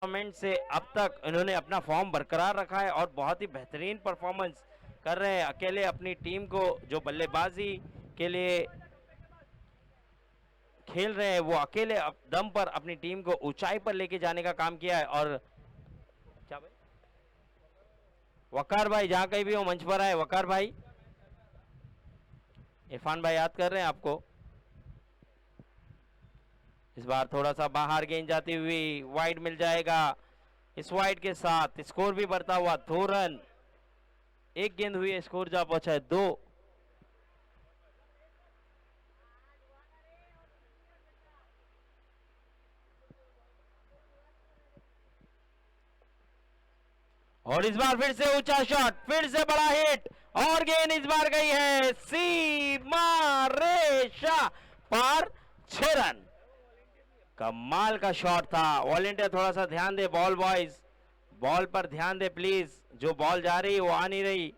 Tournament से अब तक इन्होंने अपना फॉर्म बरकरार रखा है और बहुत ही बेहतरीन परफॉर्मेंस कर रहे हैं। अकेले अपनी टीम को जो बल्लेबाजी के लिए खेल रहे हैं वो अकेले दम पर अपनी टीम को ऊंचाई पर लेके जाने का काम किया है। और क्या भाई वकार भाई जहां कहीं भी हो मंच पर आए। वकार भाई, इरफान भाई याद कर रहे हैं आपको। इस बार थोड़ा सा बाहर गेंद जाती हुई वाइड मिल जाएगा। इस वाइड के साथ स्कोर भी बढ़ता हुआ 2 रन। एक गेंद हुई है, स्कोर जा पहुंचा है 2। और इस बार फिर से ऊंचा शॉट, फिर से बड़ा हिट और गेंद इस बार गई है सीमा रेखा पार, 6 रन। कमाल का शॉट था। वॉलेंटियर थोड़ा सा ध्यान दे, बॉल बॉयज बॉल पर ध्यान दे प्लीज। जो बॉल जा रही वो आ नहीं रही।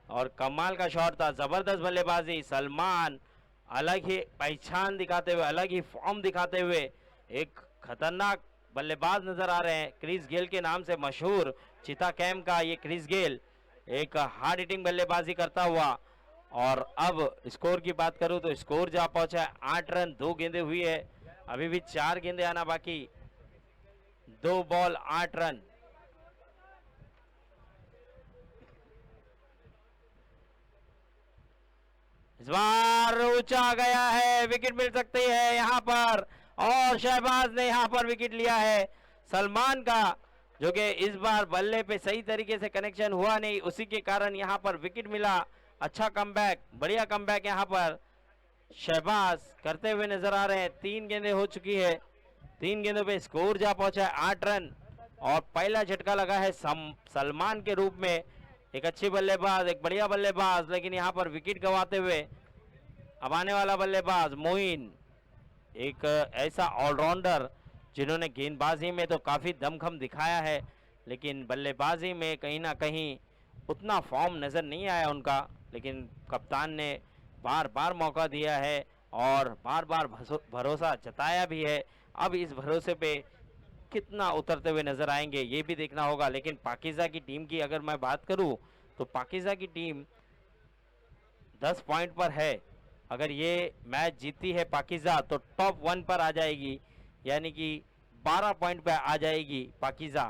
और कमाल का शॉट था, जबरदस्त बल्लेबाजी। सलमान अलग ही पहचान दिखाते हुए, अलग ही फॉर्म दिखाते हुए एक खतरनाक बल्लेबाज नजर आ रहे हैं। क्रिस गेल के नाम से मशहूर चिता कैंप का ये क्रिस गेल एक हार्ड हिटिंग बल्लेबाजी करता हुआ। और अब स्कोर की बात करूं तो स्कोर जा पहुंचा है 8 रन, 2 गेंदें हुई है। अभी भी 4 गेंदें आना बाकी, 2 बॉल 8 रन। इस बार ऊंचा गया है, विकेट मिल सकती है यहां पर। और शहबाज ने यहां पर विकेट लिया है सलमान का, जो कि इस बार बल्ले पे सही तरीके से कनेक्शन हुआ नहीं, उसी के कारण यहां पर विकेट मिला। अच्छा कमबैक, बढ़िया कमबैक यहां पर शहबाज करते हुए नजर आ रहे हैं। 3 गेंदें हो चुकी है, 3 गेंदों पे स्कोर जा पहुंचा है 8 रन। और पहला झटका लगा है सलमान के रूप में। एक अच्छी बल्लेबाज, एक बढ़िया बल्लेबाज, लेकिन यहां पर विकेट गंवाते हुए अब आने वाला बल्लेबाज मोइन, एक ऐसा ऑलराउंडर जिन्होंने गेंदबाजी में तो काफ़ी दमखम दिखाया है, लेकिन बल्लेबाजी में कहीं ना कहीं उतना फॉर्म नज़र नहीं आया उनका। लेकिन कप्तान ने बार बार मौका दिया है और बार बार भरोसा जताया भी है। अब इस भरोसे पे कितना उतरते हुए नजर आएंगे ये भी देखना होगा। लेकिन पाकिज़ा की टीम की अगर मैं बात करूं तो पाकिज़ा की टीम 10 पॉइंट पर है। अगर ये मैच जीती है पाकिज़ा तो टॉप 1 पर आ जाएगी, यानी कि 12 पॉइंट पर आ जाएगी पाकिज़ा।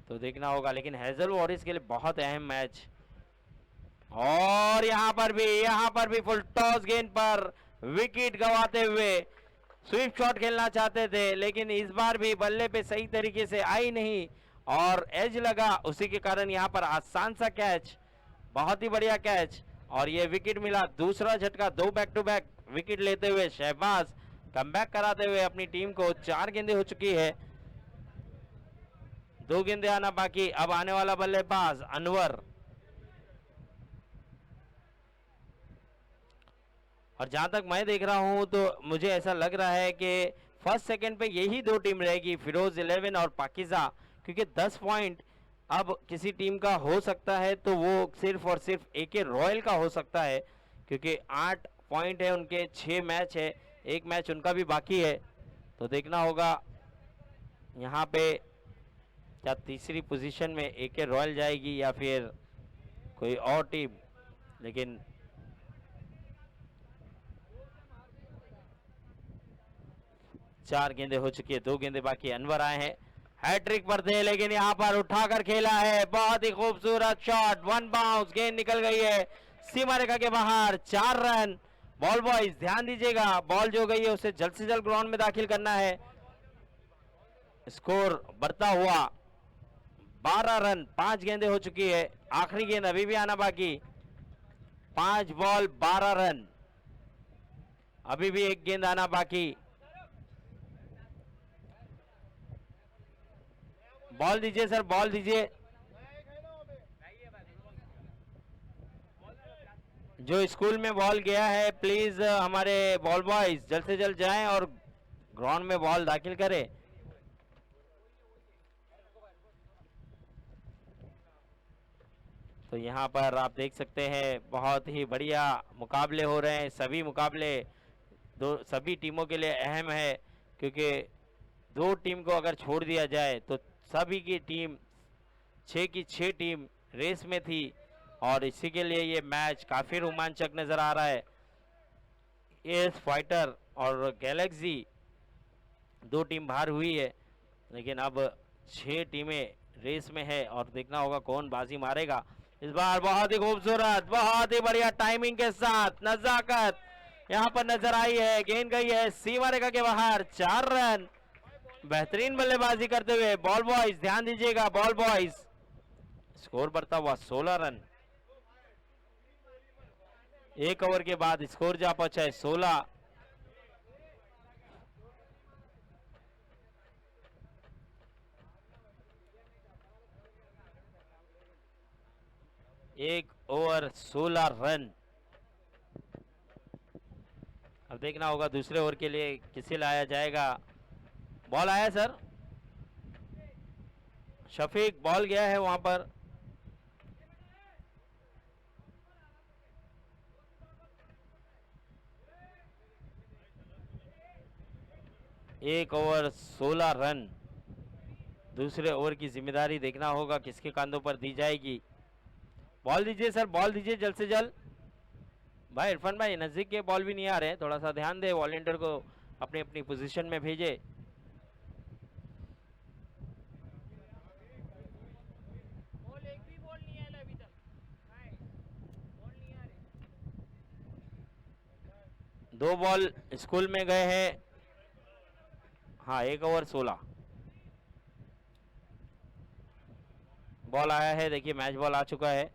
तो देखना होगा। लेकिन हैजल वॉरिस के लिए बहुत अहम मैच। और यहां पर भी फुल टॉस गेंद पर विकेट गंवाते हुए स्वीप शॉट खेलना चाहते थे, लेकिन इस बार भी बल्ले पे सही तरीके से आई नहीं और एज लगा, उसी के कारण यहां पर आसान सा कैच, बहुत ही बढ़िया कैच और ये विकेट मिला। दूसरा झटका, 2 बैक टू बैक विकेट लेते हुए शहबाज कमबैक कराते हुए अपनी टीम को 4 गेंदें हो चुकी है, 2 गेंदें आना बाकी। अब आने वाला बल्लेबाज अनवर। और जहां तक मैं देख रहा हूं तो मुझे ऐसा लग रहा है कि फर्स्ट सेकंड पे यही 2 टीम रहेगी, फिरोज 11 और पाकिज़ा, क्योंकि 10 पॉइंट अब किसी टीम का हो सकता है तो वो सिर्फ और सिर्फ एके रॉयल का हो सकता है, क्योंकि 8 पॉइंट है उनके, 6 मैच है, एक मैच उनका भी बाकी है। तो देखना होगा यहाँ पे क्या तीसरी पोजीशन में एके रॉयल जाएगी या फिर कोई और टीम। लेकिन चार गेंदें हो चुकी है, 2 गेंदें बाकी। अनवर आए हैं हैट्रिक पर थे, लेकिन यहां पर उठाकर खेला है, बहुत ही खूबसूरत शॉट, 1 बाउंस, गेंद निकल गई है सीमा रेखा के बाहर, 4 रन। बॉल बॉयज ध्यान दीजिएगा, बॉल जो गई है उसे जल्द से जल्द ग्राउंड में दाखिल करना है। स्कोर बढ़ता हुआ 12 रन, 5 गेंदें हो चुकी है, आखिरी गेंद अभी भी आना बाकी। 5 बॉल 12 रन, अभी भी एक गेंद आना बाकी। बॉल दीजिए सर, बॉल दीजिए। जो स्कूल में बॉल गया है प्लीज हमारे बॉल बॉयज जल्द से जल्द जाएं और ग्राउंड में बॉल दाखिल करें। तो यहाँ पर आप देख सकते हैं बहुत ही बढ़िया मुकाबले हो रहे हैं। सभी मुकाबले सभी टीमों के लिए अहम है, क्योंकि दो टीम को अगर छोड़ दिया जाए तो सभी की टीम 6 की 6 टीम रेस में थी और इसी के लिए ये मैच काफ़ी रोमांचक नज़र आ रहा है। एस फाइटर और गैलेक्सी दो टीम बाहर हुई है, लेकिन अब 6 टीमें रेस में है और देखना होगा कौन बाजी मारेगा इस बार। बहुत ही खूबसूरत, बहुत ही बढ़िया टाइमिंग के साथ नजाकत यहाँ पर नजर आई है। गेंद गई है सीमा रेखा के बाहर, 4 रन। बेहतरीन बल्लेबाजी करते हुए बॉल बॉयज, ध्यान दीजिएगा बॉल बॉयज। स्कोर बढ़ता हुआ 16 रन। 1 ओवर के बाद स्कोर जा पहुंचा है 16। एक ओवर 16 रन। अब देखना होगा दूसरे ओवर के लिए किसे लाया जाएगा। बॉल आया सर, शफीक बॉल गया है वहां पर। एक ओवर 16 रन। दूसरे ओवर की जिम्मेदारी देखना होगा किसके कंधों पर दी जाएगी। बॉल दीजिए सर, बॉल दीजिए जल्द से जल्द। भाई इरफान भाई नजदीक के बॉल भी नहीं आ रहे हैं, थोड़ा सा ध्यान दे, वॉलंटियर को अपनी अपनी पोजीशन में भेजे। दो बॉल स्कूल में गए हैं। हाँ, 1 ओवर 16 बॉल आया है। देखिए मैच बॉल आ चुका है।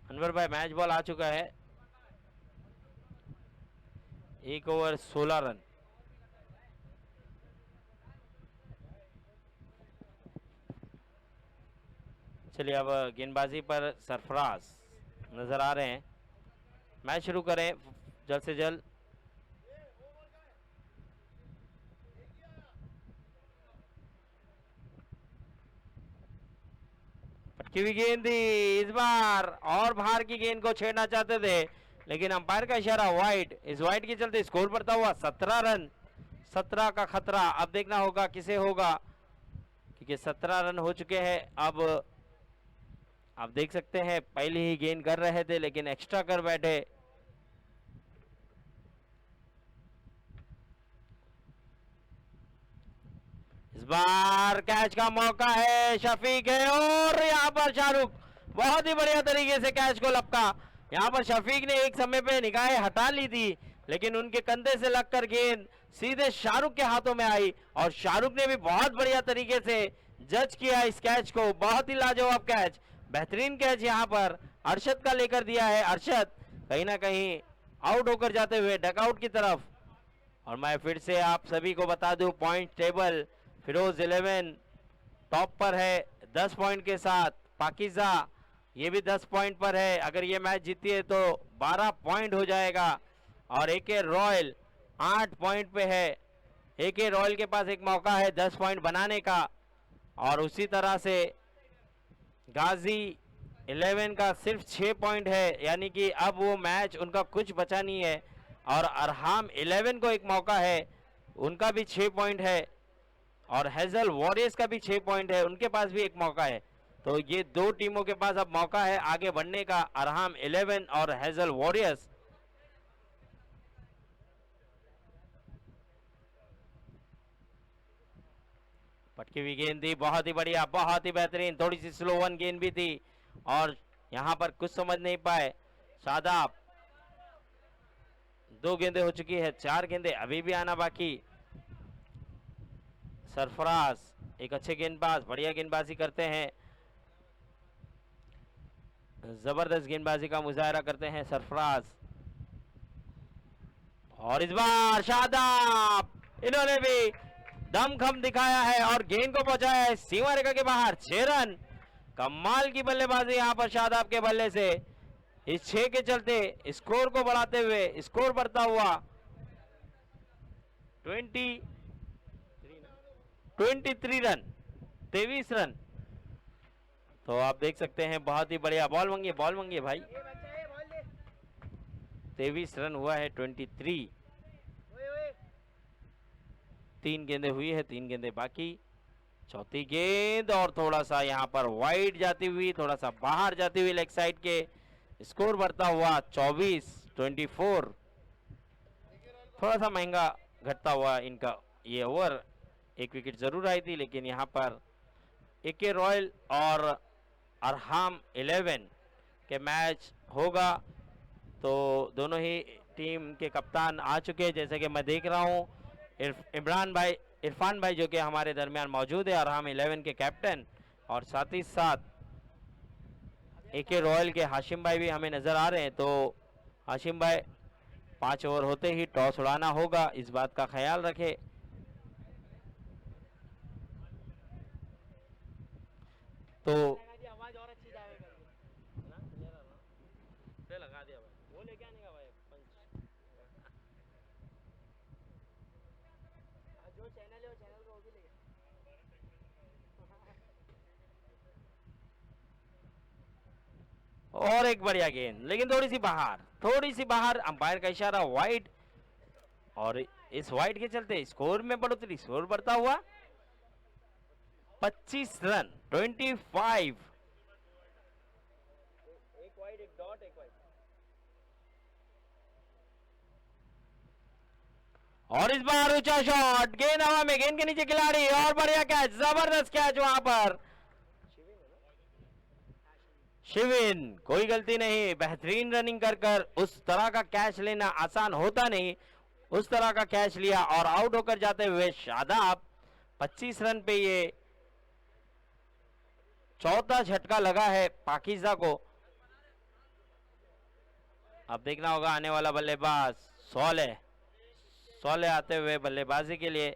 अनवर भाई मैच बॉल आ चुका है। 1 ओवर 16 रन। चलिए अब गेंदबाजी पर सरफराज नजर आ रहे हैं। मैच शुरू करें जल्द से जल्द। पटकी हुई गेंद इस बार, और बाहर की गेंद को छेड़ना चाहते थे लेकिन अंपायर का इशारा वाइड। इस वाइड के चलते स्कोर बढ़ता हुआ 17 रन। 17 का खतरा अब देखना होगा किसे होगा, क्योंकि 17 रन हो चुके हैं। अब आप देख सकते हैं पहले ही गेंद कर रहे थे लेकिन एक्स्ट्रा कर बैठे। इस बार कैच का मौका है, शफीक है और यहाँ पर शाहरुख बहुत ही बढ़िया तरीके से कैच को लपका। यहाँ पर शफीक ने एक समय पे निगाहें हटा ली थी लेकिन उनके कंधे से लगकर गेंद सीधे शाहरुख के हाथों में आई और शाहरुख ने भी बहुत बढ़िया तरीके से जज किया इस कैच को। बहुत ही लाजवाब कैच, बेहतरीन कैच यहाँ पर अरशद का लेकर दिया है। अरशद कहीं ना कहीं आउट होकर जाते हुए डकआउट की तरफ। और मैं फिर से आप सभी को बता दूं पॉइंट टेबल, फिरोज 11 टॉप पर है 10 पॉइंट के साथ। पाकिजा ये भी 10 पॉइंट पर है, अगर ये मैच जीती है तो 12 पॉइंट हो जाएगा। और एके रॉयल 8 पॉइंट पे है। एके रॉयल के पास एक मौका है 10 पॉइंट बनाने का। और उसी तरह से गाजी 11 का सिर्फ 6 पॉइंट है, यानी कि अब वो मैच उनका कुछ बचा नहीं है। और अरहाम 11 को एक मौका है, उनका भी 6 पॉइंट है। और हेजल वॉरियर्स का भी 6 पॉइंट है, उनके पास भी एक मौका है। तो ये दो टीमों के पास अब मौका है आगे बढ़ने का, अरहाम 11 और हेजल वॉरियर्स। पटकी हुई गेंद थी, बहुत ही बढ़िया, बहुत ही बेहतरीन। थोड़ी सी स्लो वन गेंद भी थी और यहां पर कुछ समझ नहीं पाए शादाब। 2 गेंदें हो चुकी है, 4 गेंदें अभी भी आना बाकी। सरफराज एक अच्छे गेंदबाज, बढ़िया गेंदबाजी करते हैं, जबरदस्त गेंदबाजी का मुजाहरा करते हैं सरफराज। और इस बार शादाब, इन्होंने भी दमखम दिखाया है और गेंद को पहुंचाया है सीमा रेखा के बाहर। 6 रन, कमाल की बल्लेबाजी यहां पर शादाब के बल्ले से। इस 6 के चलते स्कोर को बढ़ाते हुए स्कोर बढ़ता हुआ 23 रन, 23 रन। तो आप देख सकते हैं बहुत ही बढ़िया। बॉल मंगिए, बॉल मंगिए भाई। 23 रन हुआ है, 23। 3 गेंदें हुई है, 3 गेंदें बाकी। चौथी गेंद और थोड़ा सा यहाँ पर वाइड जाती हुई, थोड़ा सा बाहर जाती हुई लेग साइड के। स्कोर बढ़ता हुआ 24-24। थोड़ा सा महंगा घटता हुआ इनका ये ओवर। एक विकेट जरूर आई थी, लेकिन यहाँ पर एके रॉयल और अरहाम 11 के मैच होगा। तो दोनों ही टीम के कप्तान आ चुके हैं, जैसे कि मैं देख रहा हूँ। इरफान भाई जो कि हमारे दरमियान मौजूद है, अरहाम 11 के कैप्टन, और साथ ही साथ एके रॉयल के हाशिम भाई भी हमें नजर आ रहे हैं। तो हाशिम भाई 5 ओवर होते ही टॉस उड़ाना होगा, इस बात का ख्याल रखे। तो आवाज और अच्छी जाएगा लगा दिया भाई, वो लेके आने का भाई पंच। जो चैनल है वो चैनल को भी लेके। और एक बढ़िया गेंद, लेकिन थोड़ी सी बाहर, अंपायर का इशारा वाइड। और इस वाइड के चलते स्कोर में बढ़ोतरी, स्कोर बढ़ता हुआ 25 रन, 25। एक वाइड, एक डॉट, एक वाइड। और इस बार ऊंचा शॉट, गेंद हवा में, गेंद के नीचे खिलाड़ी, और बढ़िया कैच, जबरदस्त कैच वहां पर। शिविन, कोई गलती नहीं, बेहतरीन रनिंग कर उस तरह का कैच लेना आसान होता नहीं, उस तरह का कैच लिया और आउट होकर जाते हुए शादाब। 25 रन पे ये चौथा झटका लगा है पाकिजा को। अब देखना होगा आने वाला बल्लेबाज सोले आते हुए बल्लेबाजी के लिए।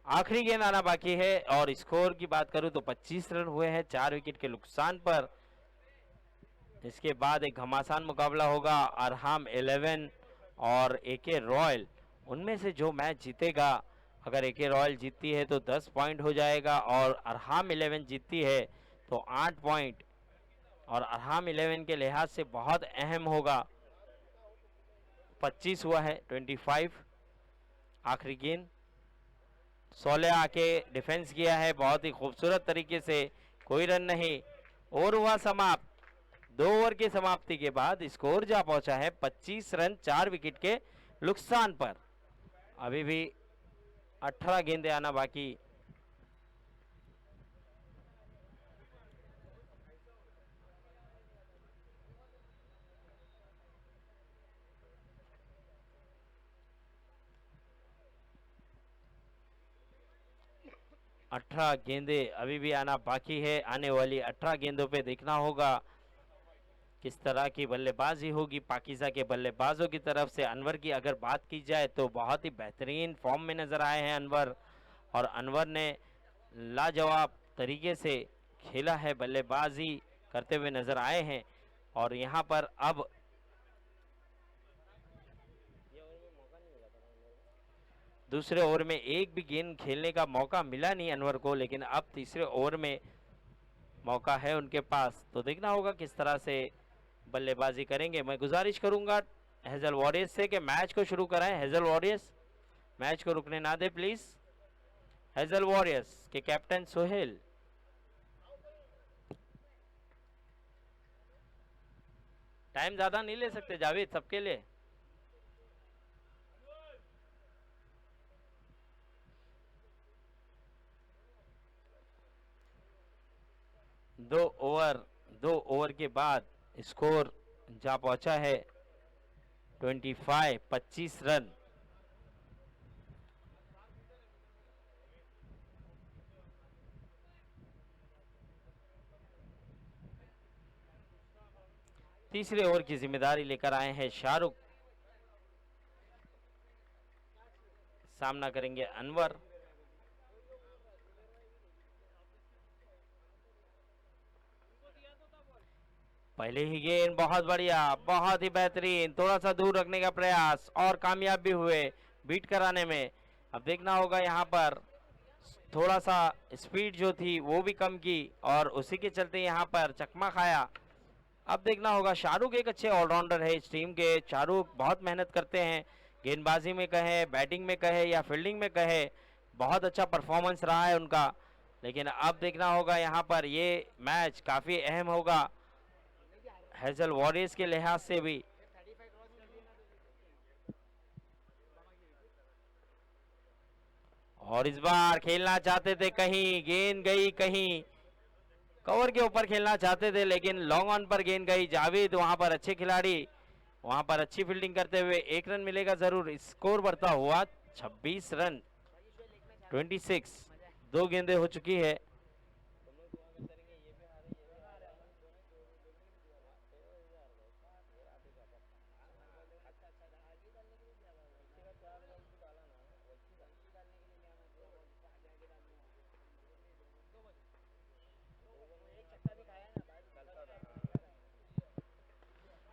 आखिरी गेंद आना बाकी है। और स्कोर की बात करूं तो 25 रन हुए हैं 4 विकेट के नुकसान पर। इसके बाद एक घमासान मुकाबला होगा अरहाम 11 और एके रॉयल। उनमें से जो मैच जीतेगा, अगर एके रॉयल जीतती है तो 10 पॉइंट हो जाएगा, और अरहाम 11 जीतती है तो 8 पॉइंट। और अरहाम 11 के लिहाज से बहुत अहम होगा। 25 हुआ है, 25। आखिरी गेंद, सोले आके डिफेंस किया है बहुत ही खूबसूरत तरीके से, कोई रन नहीं। ओवर हुआ समाप्त। 2 ओवर की समाप्ति के बाद स्कोर जा पहुंचा है 25 रन 4 विकेट के नुकसान पर। अभी भी 18 गेंदें आना बाकी। अठारह गेंदें अभी भी आना बाकी है। आने वाली 18 गेंदों पे देखना होगा किस तरह की बल्लेबाजी होगी पाकिजा के बल्लेबाजों की तरफ से। अनवर की अगर बात की जाए तो बहुत ही बेहतरीन फॉर्म में नजर आए हैं अनवर, और अनवर ने लाजवाब तरीके से खेला है, बल्लेबाजी करते हुए नजर आए हैं। और यहाँ पर अब दूसरे ओवर में एक भी गेंद खेलने का मौका मिला नहीं अनवर को, लेकिन अब तीसरे ओवर में मौका है उनके पास। तो देखना होगा किस तरह से बल्लेबाजी करेंगे। मैं गुजारिश करूंगा हेजल वॉरियर्स से कि मैच को शुरू कराएं। हेजल वॉरियर्स, मैच को रुकने ना दे प्लीज। हेजल वॉरियर्स के कैप्टन सोहेल। टाइम ज्यादा नहीं ले सकते जावेद, सबके लिए। दो ओवर के बाद स्कोर जा पहुंचा है 25 रन। तीसरे ओवर की जिम्मेदारी लेकर आए हैं शाहरुख। सामना करेंगे अनवर। पहले ही गेंद बहुत बढ़िया, बहुत ही बेहतरीन, थोड़ा सा दूर रखने का प्रयास और कामयाब भी हुए बीट कराने में। अब देखना होगा यहाँ पर थोड़ा सा स्पीड जो थी वो भी कम की और उसी के चलते यहाँ पर चकमा खाया। अब देखना होगा, शाहरुख एक अच्छे ऑलराउंडर है इस टीम के। शाहरुख बहुत मेहनत करते हैं, गेंदबाजी में कहे, बैटिंग में कहे या फील्डिंग में कहे, बहुत अच्छा परफॉर्मेंस रहा है उनका। लेकिन अब देखना होगा यहाँ पर ये मैच काफ़ी अहम होगा हेजल वॉरियर्स के लिहाज से भी। और इस बार खेलना चाहते थे, कहीं गेंद गई, कहीं कवर के ऊपर खेलना चाहते थे, लेकिन लॉन्ग ऑन पर गेंद गई। जावेद वहां पर अच्छे खिलाड़ी, वहां पर अच्छी फील्डिंग करते हुए 1 रन मिलेगा जरूर। स्कोर बढ़ता हुआ 26 रन 26, 2 गेंदें हो चुकी है।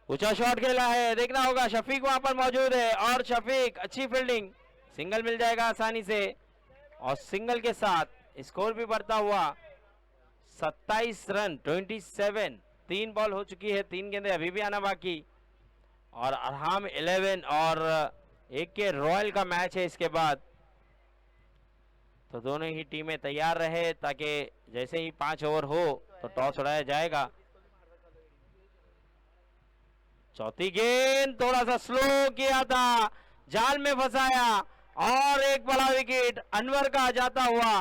ऊंचा शॉट खेला है, देखना होगा, शफीक वहां पर मौजूद है और शफीक अच्छी फील्डिंग, सिंगल मिल जाएगा आसानी से और सिंगल के साथ स्कोर भी बढ़ता हुआ 27 रन 27। 3 बॉल हो चुकी है, 3 गेंदें अभी भी आना बाकी और अरहाम 11 और एक के रॉयल का मैच है इसके बाद। तो दोनों ही टीमें तैयार रहे ताकि जैसे ही 5 ओवर हो तो टॉस उड़ाया जाएगा। चौथी गेंद थोड़ा सा स्लो किया था, जाल में फंसाया और एक बड़ा विकेट अनवर का जाता हुआ।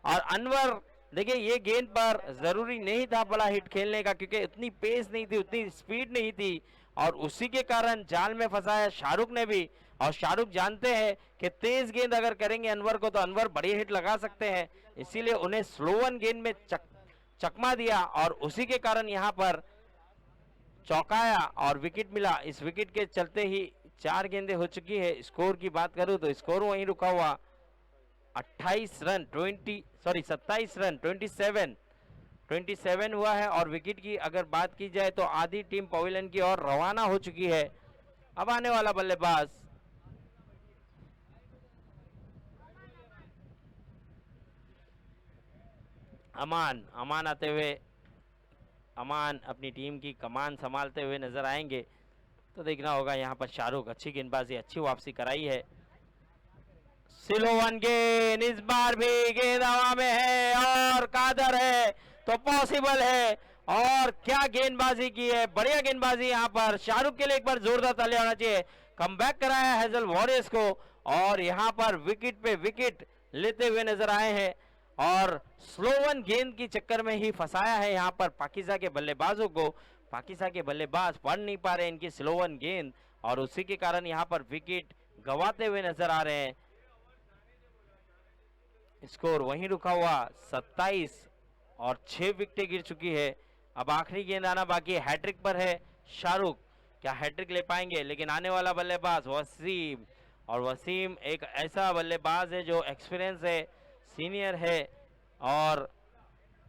और अनवर देखिए, ये गेंद पर जरूरी नहीं था बड़ा हिट खेलने का, क्योंकि इतनी पेस नहीं थी, उतनी स्पीड नहीं थी और उसी के कारण जाल में फंसाया शाहरुख ने भी। और शाहरुख जानते हैं कि तेज गेंद अगर करेंगे अनवर को तो अनवर बड़ी हिट लगा सकते हैं, इसीलिए उन्हें स्लो वन गेंद में चकमा दिया और उसी के कारण यहाँ पर चौकाया और विकेट मिला। इस विकेट के चलते ही 4 गेंदें हो चुकी है। स्कोर की बात करूं तो स्कोर वहीं रुका हुआ 27 रन 27 हुआ है। और विकेट की अगर बात की जाए तो आधी टीम पवेलियन की ओर रवाना हो चुकी है। अब आने वाला बल्लेबाज अमान आते हुए, अमान अपनी टीम की कमान संभालते हुए नजर आएंगे। तो देखना होगा यहाँ पर शाहरुख अच्छी गेंदबाजी, अच्छी वापसी कराई है। स्लो वन गेंद, इस बार भी गेंद हवा में है और कादर है तो पॉसिबल है। और क्या गेंदबाजी की है, बढ़िया गेंदबाजी यहाँ पर। शाहरुख के लिए एक बार जोरदार ताली आना चाहिए। कमबैक कराया हेजल वॉरियर्स को और यहाँ पर विकेट पे विकेट लेते हुए नजर आए हैं और स्लो वन गेंद की चक्कर में ही फंसाया है यहाँ पर पाकिस्तान के बल्लेबाजों को। पाकिस्तान के बल्लेबाज पढ़ नहीं पा रहे इनकी स्लो वन गेंद और उसी के कारण यहाँ पर विकेट गंवाते हुए नजर आ रहे हैं। स्कोर वहीं रुका हुआ 27 और 6 विकेटें गिर चुकी है। अब आखिरी गेंद आना बाकी है, हैट्रिक पर है शाहरुख, क्या हैट्रिक ले पाएंगे? लेकिन आने वाला बल्लेबाज वसीम, और वसीम एक ऐसा बल्लेबाज है जो एक्सपीरियंस है, सीनियर है और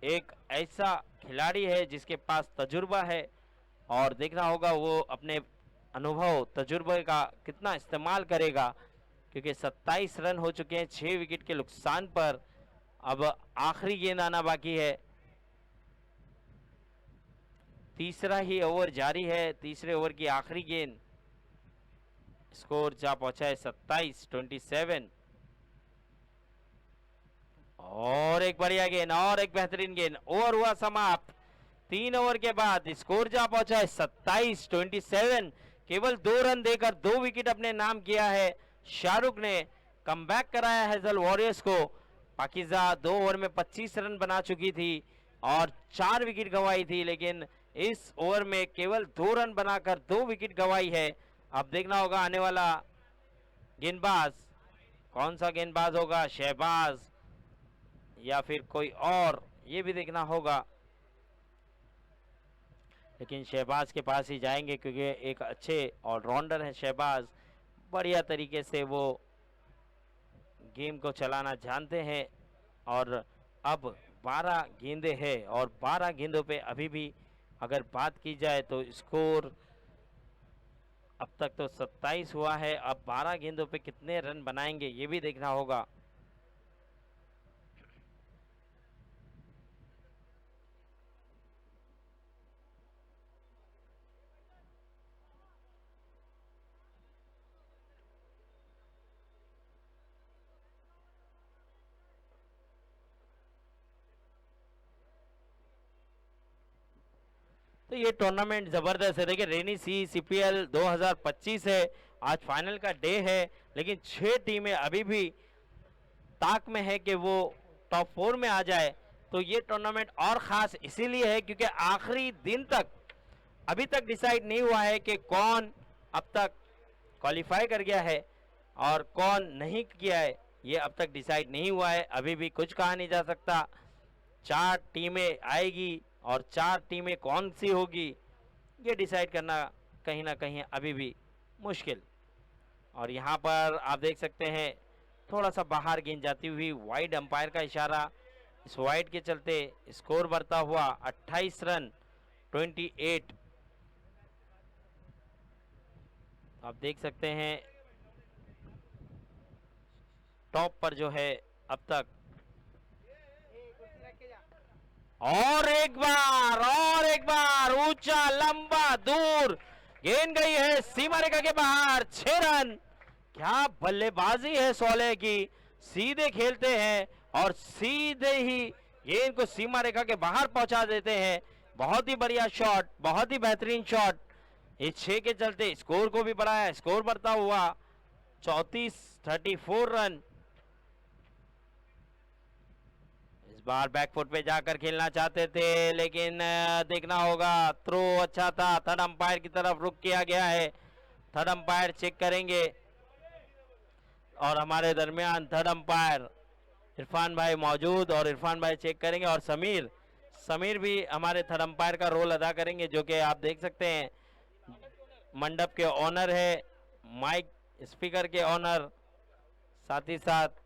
एक ऐसा खिलाड़ी है जिसके पास तजुर्बा है। और देखना होगा वो अपने अनुभव तजुर्बे का कितना इस्तेमाल करेगा, क्योंकि 27 रन हो चुके हैं 6 विकेट के नुकसान पर। अब आखिरी गेंद आना बाकी है, तीसरा ही ओवर जारी है, तीसरे ओवर की आखिरी गेंद। स्कोर जा पहुंचा है 27-27 और एक बढ़िया गेंद और एक बेहतरीन गेंद। ओवर हुआ समाप्त 3 ओवर के बाद। स्कोर जा पहुंचा है 27-27। केवल 2 रन देकर 2 विकेट अपने नाम किया है शाहरुख ने। कमबैक कराया हेजल वॉरियर्स को। पाकिस्तान 2 ओवर में 25 रन बना चुकी थी और 4 विकेट गंवाई थी, लेकिन इस ओवर में केवल 2 रन बनाकर 2 विकेट गंवाई है। अब देखना होगा आने वाला गेंदबाज कौन सा गेंदबाज होगा, शहबाज या फिर कोई और, ये भी देखना होगा। लेकिन शहबाज के पास ही जाएंगे क्योंकि एक अच्छे ऑलराउंडर है शहबाज, बढ़िया तरीके से वो गेम को चलाना जानते हैं। और अब 12 गेंदें हैं और 12 गेंदों पे अभी भी अगर बात की जाए तो स्कोर अब तक तो 27 हुआ है, अब 12 गेंदों पे कितने रन बनाएंगे ये भी देखना होगा। तो ये टूर्नामेंट जबरदस्त है। देखिए रेनी सी सीपीएल 2025 है, आज फाइनल का डे है, लेकिन 6 टीमें अभी भी ताक में है कि वो टॉप 4 में आ जाए। तो ये टूर्नामेंट और ख़ास इसीलिए है क्योंकि आखिरी दिन तक अभी तक डिसाइड नहीं हुआ है कि कौन अब तक क्वालिफाई कर गया है और कौन नहीं किया है, ये अब तक डिसाइड नहीं हुआ है। अभी भी कुछ कहा नहीं जा सकता। 4 टीमें आएगी और 4 टीमें कौन सी होगी ये डिसाइड करना कहीं ना कहीं अभी भी मुश्किल। और यहाँ पर आप देख सकते हैं थोड़ा सा बाहर गेंद जाती हुई, वाइड अंपायर का इशारा, इस वाइड के चलते स्कोर बढ़ता हुआ 28 रन 28। आप देख सकते हैं टॉप पर जो है अब तक, और एक बार ऊंचा लंबा दूर गेंद गई है सीमा रेखा के बाहर, 6 रन। क्या बल्लेबाजी है सोले की, सीधे खेलते हैं और सीधे ही गेंद को सीमा रेखा के बाहर पहुंचा देते हैं। बहुत ही बढ़िया शॉट, बहुत ही बेहतरीन शॉट। इस 6 के चलते स्कोर को भी बढ़ाया, स्कोर बढ़ता हुआ 34 रन। इस बार बैकफुट पे जाकर खेलना चाहते थे, लेकिन देखना होगा, थ्रो अच्छा था, थर्ड अंपायर की तरफ रुख किया गया है। थर्ड अंपायर चेक करेंगे और हमारे दरमियान थर्ड अंपायर इरफान भाई मौजूद, और इरफान भाई चेक करेंगे और समीर भी हमारे थर्ड अंपायर का रोल अदा करेंगे, जो कि आप देख सकते हैं मंडप के ऑनर है, माइक स्पीकर के ऑनर, साथ ही साथ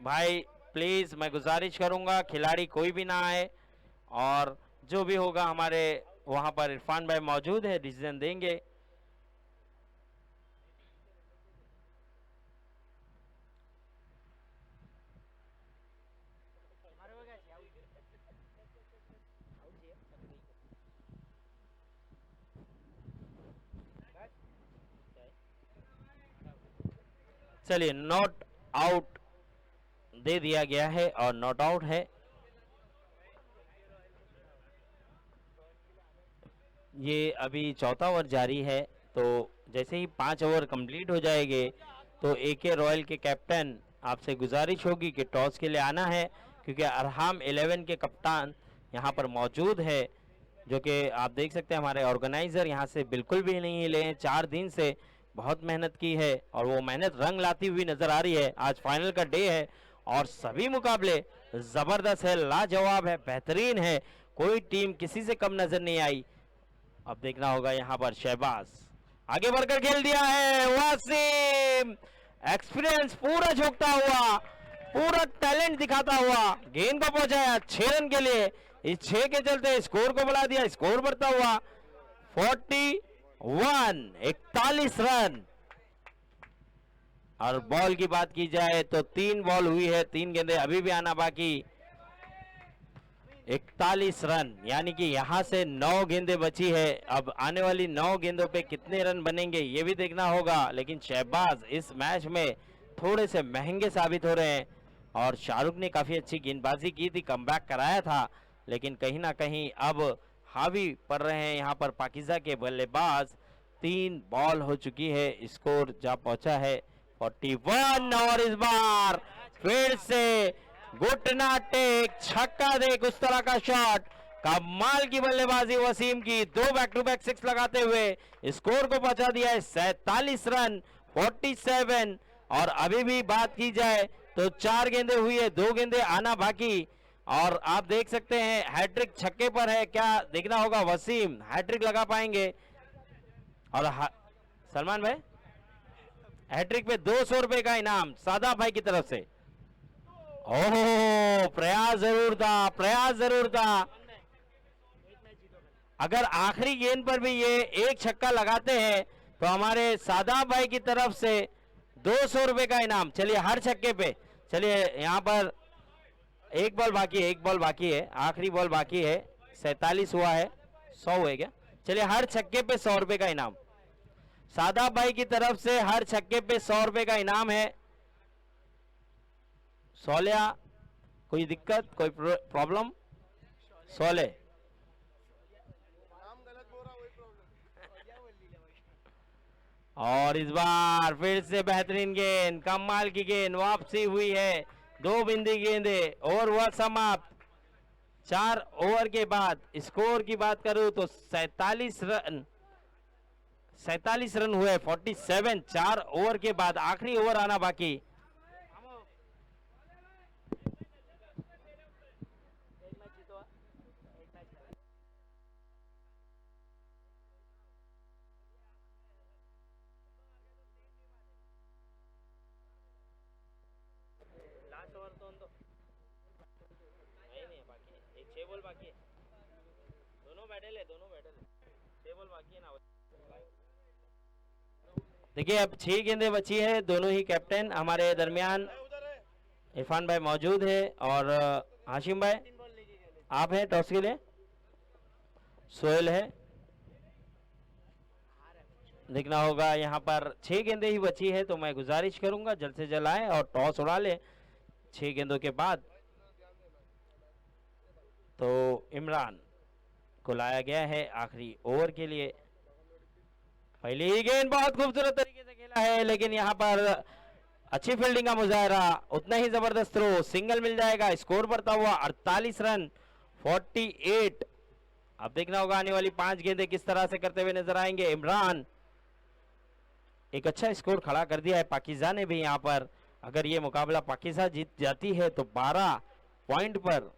भाई प्लीज मैं गुजारिश करूंगा खिलाड़ी कोई भी ना आए, और जो भी होगा हमारे वहां पर इरफान भाई मौजूद है, डिसीजन देंगे। चलिए नॉट आउट दे दिया गया है और नॉट आउट है। ये अभी चौथा ओवर जारी है, तो जैसे ही 5 ओवर कंप्लीट हो जाएंगे तो एके रॉयल के कैप्टन आपसे गुजारिश होगी कि टॉस के लिए आना है, क्योंकि अरहाम 11 के कप्तान यहाँ पर मौजूद है, जो कि आप देख सकते हैं हमारे ऑर्गेनाइजर यहाँ से बिल्कुल भी नहीं हिले हैं। 4 दिन से बहुत मेहनत की है और वो मेहनत रंग लाती हुई नजर आ रही है। आज फाइनल का डे है और सभी मुकाबले जबरदस्त है, लाजवाब है, बेहतरीन है, कोई टीम किसी से कम नजर नहीं आई। अब देखना होगा यहाँ पर शहबाज आगे बढ़कर खेल दिया है, वासिम एक्सपीरियंस पूरा झोंकता हुआ, पूरा टैलेंट दिखाता हुआ गेंद को पहुंचाया 6 रन के लिए। इस 6 के चलते स्कोर को बढ़ा दिया, स्कोर बढ़ता हुआ 41 रन। और बॉल की बात की जाए तो 3 बॉल हुई है, 3 गेंदें अभी भी आना बाकी, 41 रन, यानी कि यहां से 9 गेंदें बची है। अब आने वाली 9 गेंदों पे कितने रन बनेंगे ये भी देखना होगा, लेकिन शहबाज इस मैच में थोड़े से महंगे साबित हो रहे हैं। और शाहरुख ने काफी अच्छी गेंदबाजी की थी, कमबैक कराया था, लेकिन कहीं ना कहीं अब हावी पड़ रहे हैं यहाँ पर पाकिजा के बल्लेबाज। 3 बॉल हो चुकी है, स्कोर जा पहुंचा है 41, और इस बार फिर से घुटना टेक छक्का देख उस तरह का शॉट, कमाल की बल्लेबाजी वसीम की, 2 बैक टू बैक 6 लगाते हुए स्कोर को पहुंचा दिया है 47 रन 47। और अभी भी बात की जाए तो 4 गेंदें हुई है, 2 गेंदें आना बाकी, और आप देख सकते हैं हैट्रिक छक्के पर है, क्या देखना होगा वसीम हैट्रिक लगा पाएंगे। और सलमान भाई हैट्रिक पे 200 रुपए का इनाम सादा भाई की तरफ से, ओह, प्रयास जरूर था, प्रयास जरूर था। अगर आखिरी गेंद पर भी ये एक छक्का लगाते हैं तो हमारे सादाब भाई की तरफ से 200 रुपए का इनाम। चलिए हर छक्के पे, चलिए यहाँ पर एक बॉल बाकी है, एक बॉल बाकी है, आखिरी बॉल बाकी है। 47 हुआ है, 100 हुए क्या? चलिए हर छक्के पे 100 रुपए का इनाम सादाब भाई की तरफ से, हर छक्के पे 100 रुपए का इनाम है। सोलिया, कोई दिक्कत, कोई प्रॉब्लम? सोले और इस बार फिर से बेहतरीन गेंद, कमाल की गेंद, वापसी हुई है। 2 बिंदी गेंदे, ओवर हुआ समाप्त। 4 ओवर के बाद स्कोर की बात करूं तो 47 रन, 47 रन हुए, 47। 4 ओवर के बाद आखिरी ओवर आना बाकी। लास्ट ओवर तो नहीं है बाकी, एक 6 बॉल बाकी है, दोनों बैटल है, दोनों बैटल है, 6 बॉल बाकी है ना। देखिए अब 6 गेंदें बची है, दोनों ही कैप्टन हमारे दरमियान इरफान भाई मौजूद है और हाशिम भाई आप हैं टॉस के लिए, सोहेल है। देखना होगा यहाँ पर 6 गेंदें ही बची है, तो मैं गुजारिश करूंगा जल्द से जल्द आए और टॉस उड़ा ले 6 गेंदों के बाद। तो इमरान को लाया गया है आखिरी ओवर के लिए। पहली ही गेंद बहुत खूबसूरत तरीके से खेला है, लेकिन यहाँ पर अच्छी फील्डिंग का मुजाहरा, उतना ही जबरदस्त थ्रो, सिंगल मिल जाएगा। स्कोर बढ़ता हुआ 48 रन, 48। अब देखना होगा आने वाली 5 गेंदें किस तरह से करते हुए नजर आएंगे। इमरान, एक अच्छा स्कोर खड़ा कर दिया है पाकिस्तान ने भी यहाँ पर। अगर ये मुकाबला पाकिस्तान जीत जाती है तो 12 पॉइंट पर,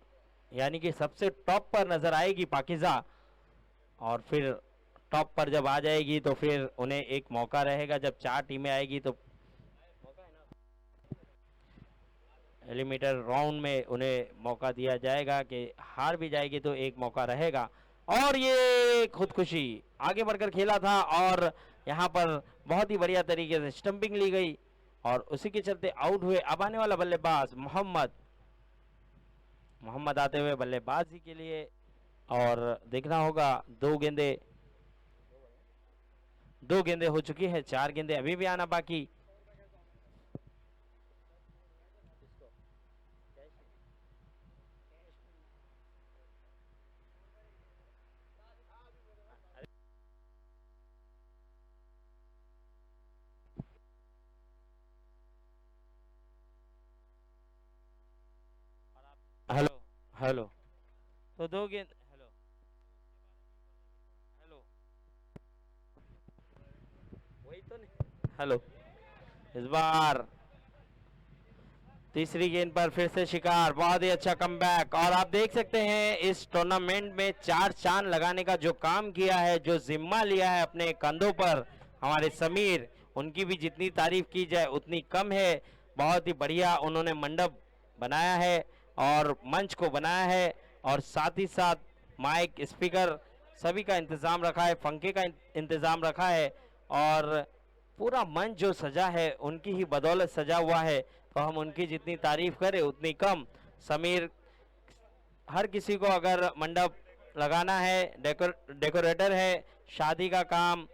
यानी कि सबसे टॉप पर नजर आएगी पाकिस्तान। और फिर टॉप पर जब आ जाएगी तो फिर उन्हें एक मौका रहेगा, जब 4 टीमें आएगी तो एलिमिनेटर राउंड में उन्हें मौका दिया जाएगा कि हार भी जाएगी तो एक मौका रहेगा। और ये खुदकुशी आगे बढ़कर खेला था और यहाँ पर बहुत ही बढ़िया तरीके से स्टंपिंग ली गई और उसी के चलते आउट हुए। अब आने वाला बल्लेबाज मोहम्मद आते हुए बल्लेबाजी के लिए। और देखना होगा 2 गेंदें हो चुकी है, 4 गेंदें अभी भी आना बाकी। हेलो हेलो, तो 2 गेंद, हेलो हेलो, वही तो नहीं, हेलो। इस बार तीसरी गेंद पर फिर से शिकार, बहुत ही अच्छा कमबैक। और आप देख सकते हैं इस टूर्नामेंट में 4 चांद लगाने का जो काम किया है, जो जिम्मा लिया है अपने कंधों पर हमारे समीर, उनकी भी जितनी तारीफ की जाए उतनी कम है। बहुत ही बढ़िया उन्होंने मंडप बनाया है और मंच को बनाया है, और साथ ही साथ माइक, स्पीकर सभी का इंतज़ाम रखा है, पंखे का इंतज़ाम रखा है। और पूरा मंच जो सजा है उनकी ही बदौलत सजा हुआ है, तो हम उनकी जितनी तारीफ करें उतनी कम। समीर, हर किसी को अगर मंडप लगाना है, डेकोरेटर है, शादी का काम,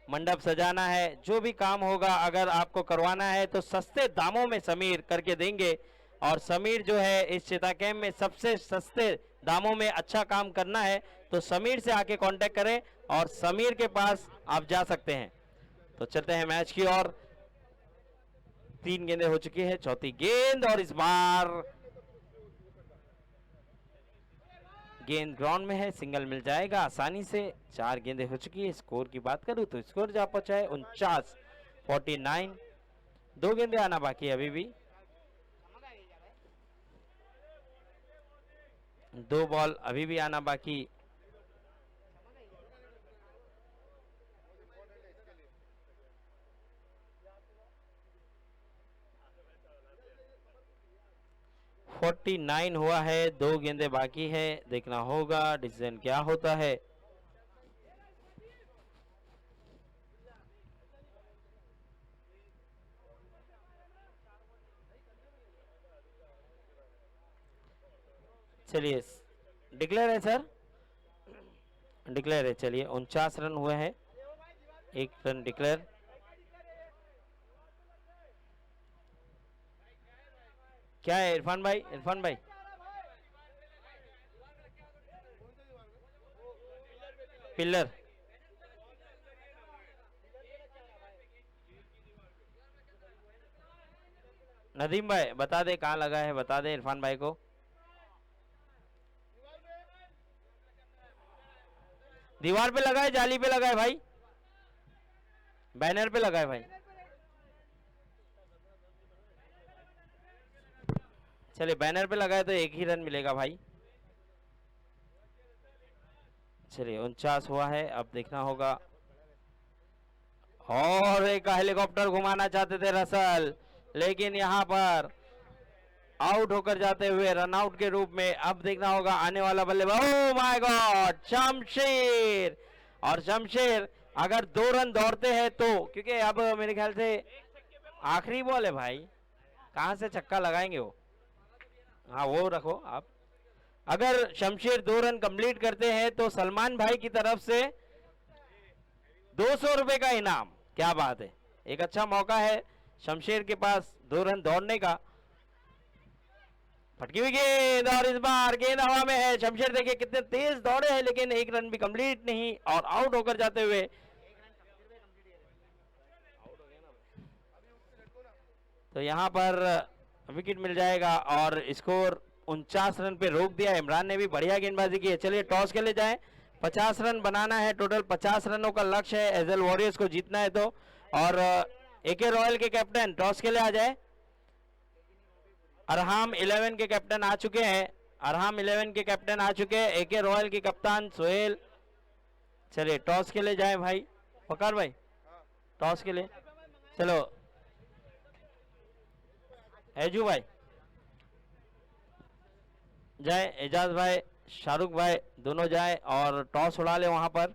मंडप सजाना है, जो भी काम होगा अगर आपको करवाना है तो सस्ते दामों में समीर करके देंगे। और समीर जो है इस चिता कैम्प में सबसे सस्ते दामों में अच्छा काम करना है तो समीर से आके कांटेक्ट करें और समीर के पास आप जा सकते हैं। तो चलते हैं मैच की ओर। 3 गेंदें हो चुकी है, चौथी गेंद, और इस बार गेंद ग्राउंड में है, सिंगल मिल जाएगा आसानी से। 4 गेंदें हो चुकी है। स्कोर की बात करूं तो स्कोर जा पहुंचा है 49, 49। 2 गेंदें आना बाकी है अभी भी, 2 बॉल अभी भी आना बाकी। 49 हुआ है, 2 गेंदे बाकी है, देखना होगा डिसीजन क्या होता है। चलिए डिक्लेयर है सर, डिक्लेयर है। चलिए 49 रन हुए हैं, 1 रन डिक्लेयर। क्या है इरफान भाई, इरफान भाई पिलर। नदीम भाई बता दे कहाँ लगा है, बता दे इरफान भाई को। दीवार पे लगा है, जाली पे लगा है भाई, बैनर पे लगा है भाई। चलिए बैनर पे लगा है तो 1 ही रन मिलेगा भाई। चलिए 49 हुआ है, अब देखना होगा। और एक हेलीकॉप्टर घुमाना चाहते थे रसल, लेकिन यहां पर आउट होकर जाते हुए रन आउट के रूप में। अब देखना होगा आने वाला बल्लेबाज, ओह माय गॉड, शमशेर। और शमशेर अगर 2 रन दौड़ते हैं तो, क्योंकि अब मेरे ख्याल से आखिरी बॉल है भाई, कहां से छक्का लगाएंगे वो। हाँ वो रखो आप। अगर शमशेर 2 रन कंप्लीट करते हैं तो सलमान भाई की तरफ से 200 रुपए का इनाम। क्या बात है, एक अच्छा मौका है शमशेर के पास 2 रन दौड़ने का। फटकी हुई गेंद और इस बार गेंद हवा में है। शमशेर देखिए कितने तेज दौड़े हैं, लेकिन 1 रन भी कंप्लीट नहीं और आउट होकर जाते हुए। तो यहां पर विकेट मिल जाएगा और स्कोर 49 रन पे रोक दिया। इमरान ने भी बढ़िया गेंदबाजी की है। चलिए टॉस के लिए जाए, 50 रन बनाना है, टोटल 50 रनों का लक्ष्य है एजल वॉरियर्स को जीतना है तो। और एके रॉयल के कैप्टन टॉस के लिए आ जाए। अरहाम 11 के कैप्टन आ चुके हैं, अरहाम 11 के कैप्टन आ चुके हैं, एके रॉयल के कप्तान सोहेल। चलिए टॉस के लिए जाए भाई, पकार भाई टॉस के लिए। चलो एजू भाई जाए, एजाज भाई शाहरुख भाई दोनों जाए और टॉस उड़ा ले वहां पर।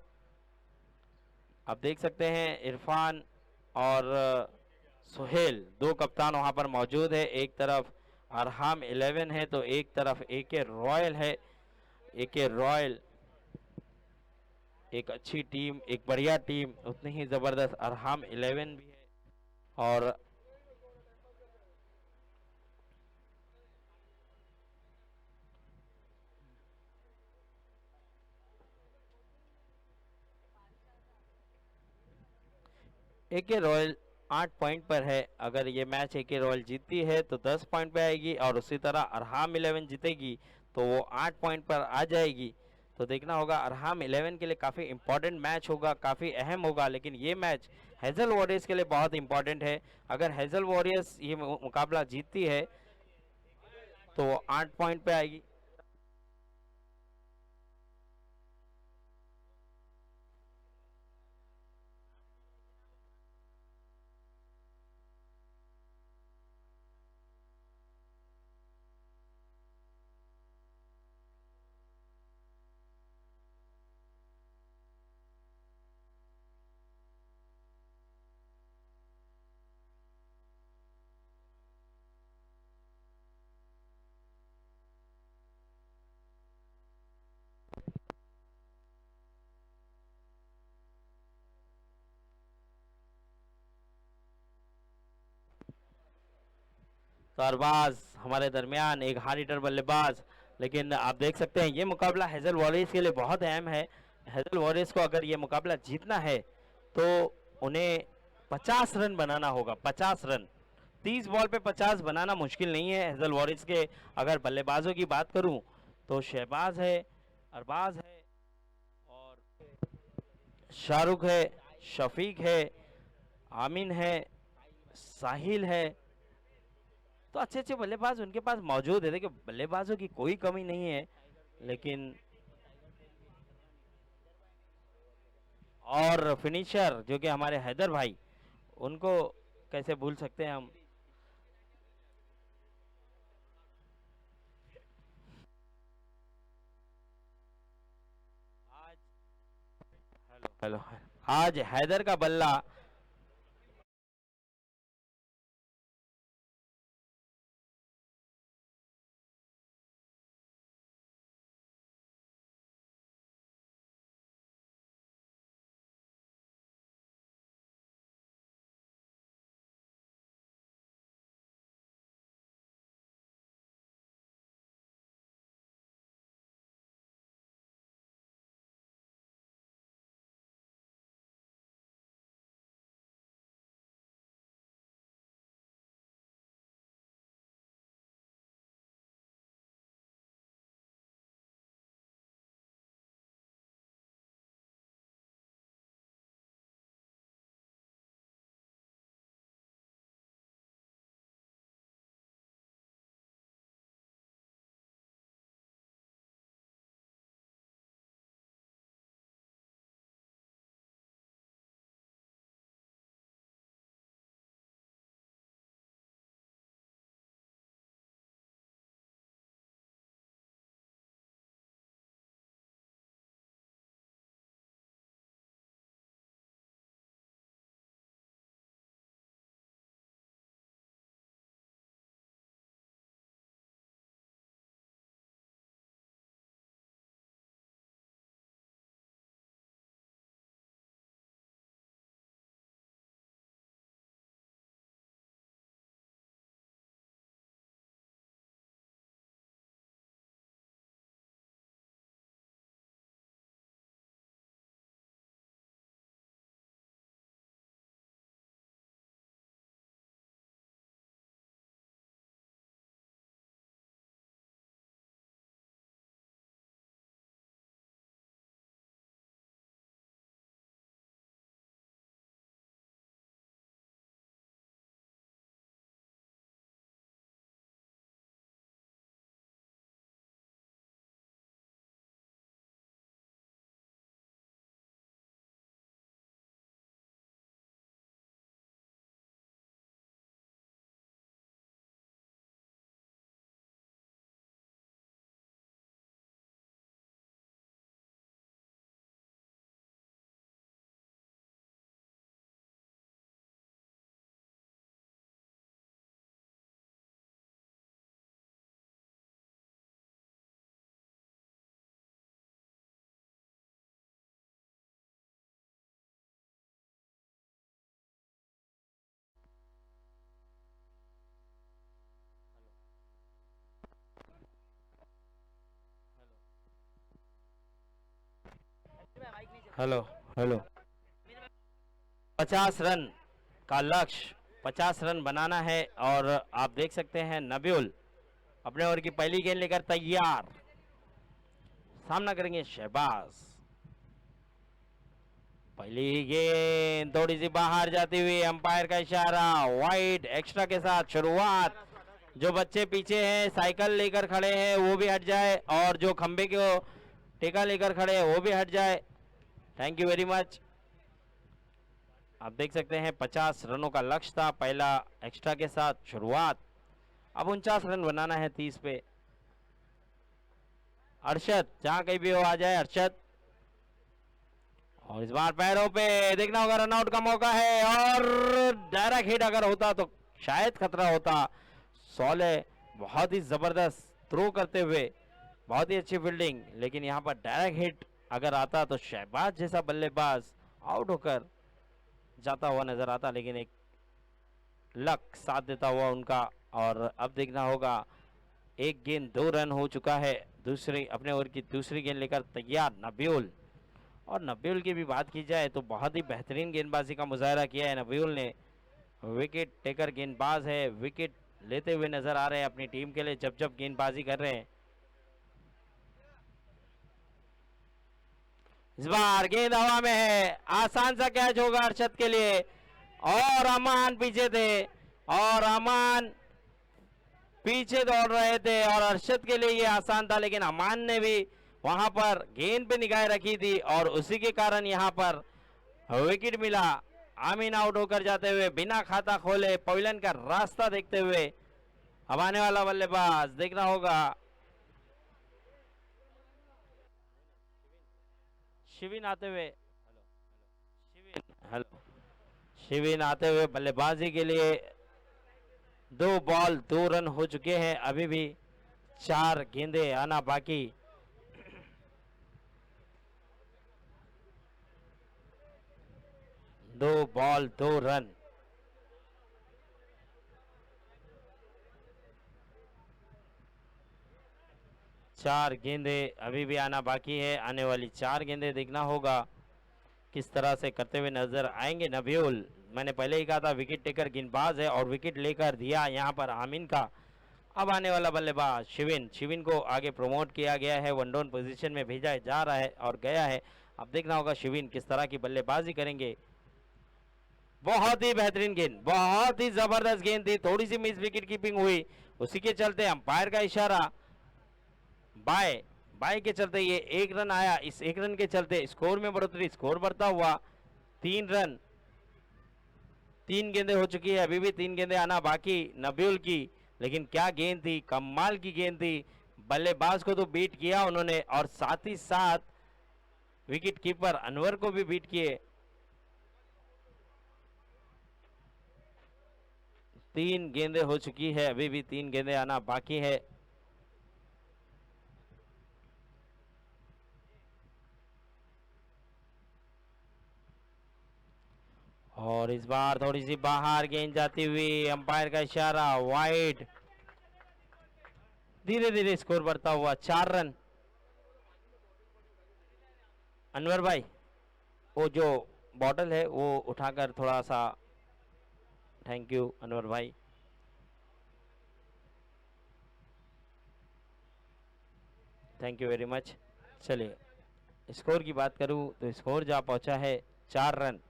आप देख सकते हैं इरफान और सुहेल 2 कप्तान वहां पर मौजूद है। एक तरफ अरहाम 11 है तो एक तरफ एके रॉयल है। एके रॉयल एक अच्छी टीम, एक बढ़िया टीम, उतनी ही जबरदस्त अरहाम 11 भी है। और एके रॉयल 8 पॉइंट पर है। अगर ये मैच एके रॉयल जीतती है तो 10 पॉइंट पे आएगी, और उसी तरह अरहाम 11 जीतेगी तो वो 8 पॉइंट पर आ जाएगी। तो देखना होगा, अरहाम 11 के लिए काफ़ी इंपॉर्टेंट मैच होगा, काफ़ी अहम होगा। लेकिन ये मैच हेजल वॉरियर्स के लिए बहुत इंपॉर्टेंट है। अगर हेजल वॉरियर्स ये मुकाबला जीतती है तो वो 8 पॉइंट पे आएगी। तो अरबाज हमारे दरमियान एक हार्ड हिटर बल्लेबाज। लेकिन आप देख सकते हैं ये मुकाबला हेजल वॉरियर्स के लिए बहुत अहम है। हेजल वॉरियर्स को अगर ये मुकाबला जीतना है तो उन्हें 50 रन बनाना होगा, 50 रन। 30 बॉल पे 50 बनाना मुश्किल नहीं है हेजल वॉरियर्स के। अगर बल्लेबाजों की बात करूं तो शहबाज है, अरबाज है, और शाहरुख है, शफीक है, आमिन है, साहिल है। तो अच्छे अच्छे बल्लेबाज उनके पास मौजूद है। देखिए बल्लेबाजों की कोई कमी नहीं है, लेकिन और फिनिशर जो कि हमारे हैदर भाई, उनको कैसे भूल सकते हैं हम। हेलो, आज हैदर का बल्ला हेलो हेलो 50 रन का लक्ष्य, 50 रन बनाना है। और आप देख सकते हैं नबीउल अपने ओवर की पहली गेंद लेकर तैयार, सामना करेंगे शहबाज। पहली गेंद थोड़ी सी बाहर जाती हुई, अंपायर का इशारा, वाइड एक्स्ट्रा के साथ शुरुआत। जो बच्चे पीछे हैं साइकिल लेकर खड़े हैं वो भी हट जाए, और जो खंबे को टेका लेकर खड़े हैं वो भी हट जाए। Thank you very much. आप देख सकते हैं 50 रनों का लक्ष्य था, पहला एक्स्ट्रा के साथ शुरुआत। अब 49 रन बनाना है 30 पे। अरशद जहां कहीं भी हो आ जाए अरशद। और इस बार पैरों पे देखना होगा, रनआउट का मौका है, और डायरेक्ट हिट अगर होता तो शायद खतरा होता। सोले बहुत ही जबरदस्त थ्रो करते हुए, बहुत ही अच्छी फील्डिंग, लेकिन यहां पर डायरेक्ट हिट अगर आता तो शहबाज जैसा बल्लेबाज आउट होकर जाता हुआ नजर आता, लेकिन एक लक साथ देता हुआ उनका। और अब देखना होगा, एक गेंद 2 रन हो चुका है। दूसरी अपने ओवर की दूसरी गेंद लेकर तैयार नबीउल। और नबीउल की भी बात की जाए तो बहुत ही बेहतरीन गेंदबाजी का मुजाहरा किया है नबीउल ने। विकेट टेकर गेंदबाज है, विकेट लेते हुए नजर आ रहे हैं अपनी टीम के लिए जब जब गेंदबाजी कर रहे हैं। इस बार गेंद हवा में है, आसान सा कैच होगा अरशद के लिए, और अमान पीछे थे, और अमान पीछे दौड़ रहे थे, और अरशद के लिए ये आसान था, लेकिन अमान ने भी वहां पर गेंद पे निगाह रखी थी, और उसी के कारण यहां पर विकेट मिला। आमीन आउट होकर जाते हुए बिना खाता खोले पवेलियन का रास्ता देखते हुए। अब आने वाला बल्लेबाज देखना होगा, शिविन आते हुए। शिविन आते हुए बल्लेबाजी के लिए। 2 बॉल 2 रन हो चुके हैं, अभी भी 4 गेंदे आना बाकी। दो बॉल 2 रन। चार गेंदे अभी भी आना बाकी है। आने वाली 4 गेंदे देखना होगा किस तरह से करते हुए नजर आएंगे नबीउल। मैंने पहले ही कहा था विकेट टेकर गेंदबाज है और विकेट लेकर दिया यहां पर आमीन का। अब आने वाला बल्लेबाज शिविन। शिविन को आगे प्रमोट किया गया है, वन डाउन पोजीशन में भेजा जा रहा है और गया है। अब देखना होगा शिविन किस तरह की बल्लेबाजी करेंगे। बहुत ही बेहतरीन गेंद, बहुत ही जबरदस्त गेंद थी, थोड़ी सी मिस विकेट कीपिंग हुई, उसी के चलते अंपायर का इशारा बाय बाय के चलते ये 1 रन आया। इस 1 रन के चलते स्कोर में बढ़ोतरी, स्कोर बढ़ता हुआ 3 रन। 3 गेंदें हो चुकी है, अभी भी 3 गेंदें आना बाकी नबीउल की। लेकिन क्या गेंद थी, कमाल की गेंद थी। बल्लेबाज को तो बीट किया उन्होंने और साथ ही साथ विकेट कीपर अनवर को भी बीट किए। 3 गेंदें हो चुकी है, अभी भी 3 गेंदें आना बाकी है। और इस बार थोड़ी सी बाहर गेंद जाती हुई, अंपायर का इशारा वाइड। धीरे धीरे स्कोर बढ़ता हुआ 4 रन। अनवर भाई वो जो बॉटल है वो उठाकर थोड़ा सा, थैंक यू अनवर भाई। Thank you very much. चलिए स्कोर की बात करूं तो स्कोर जा पहुंचा है 4 रन।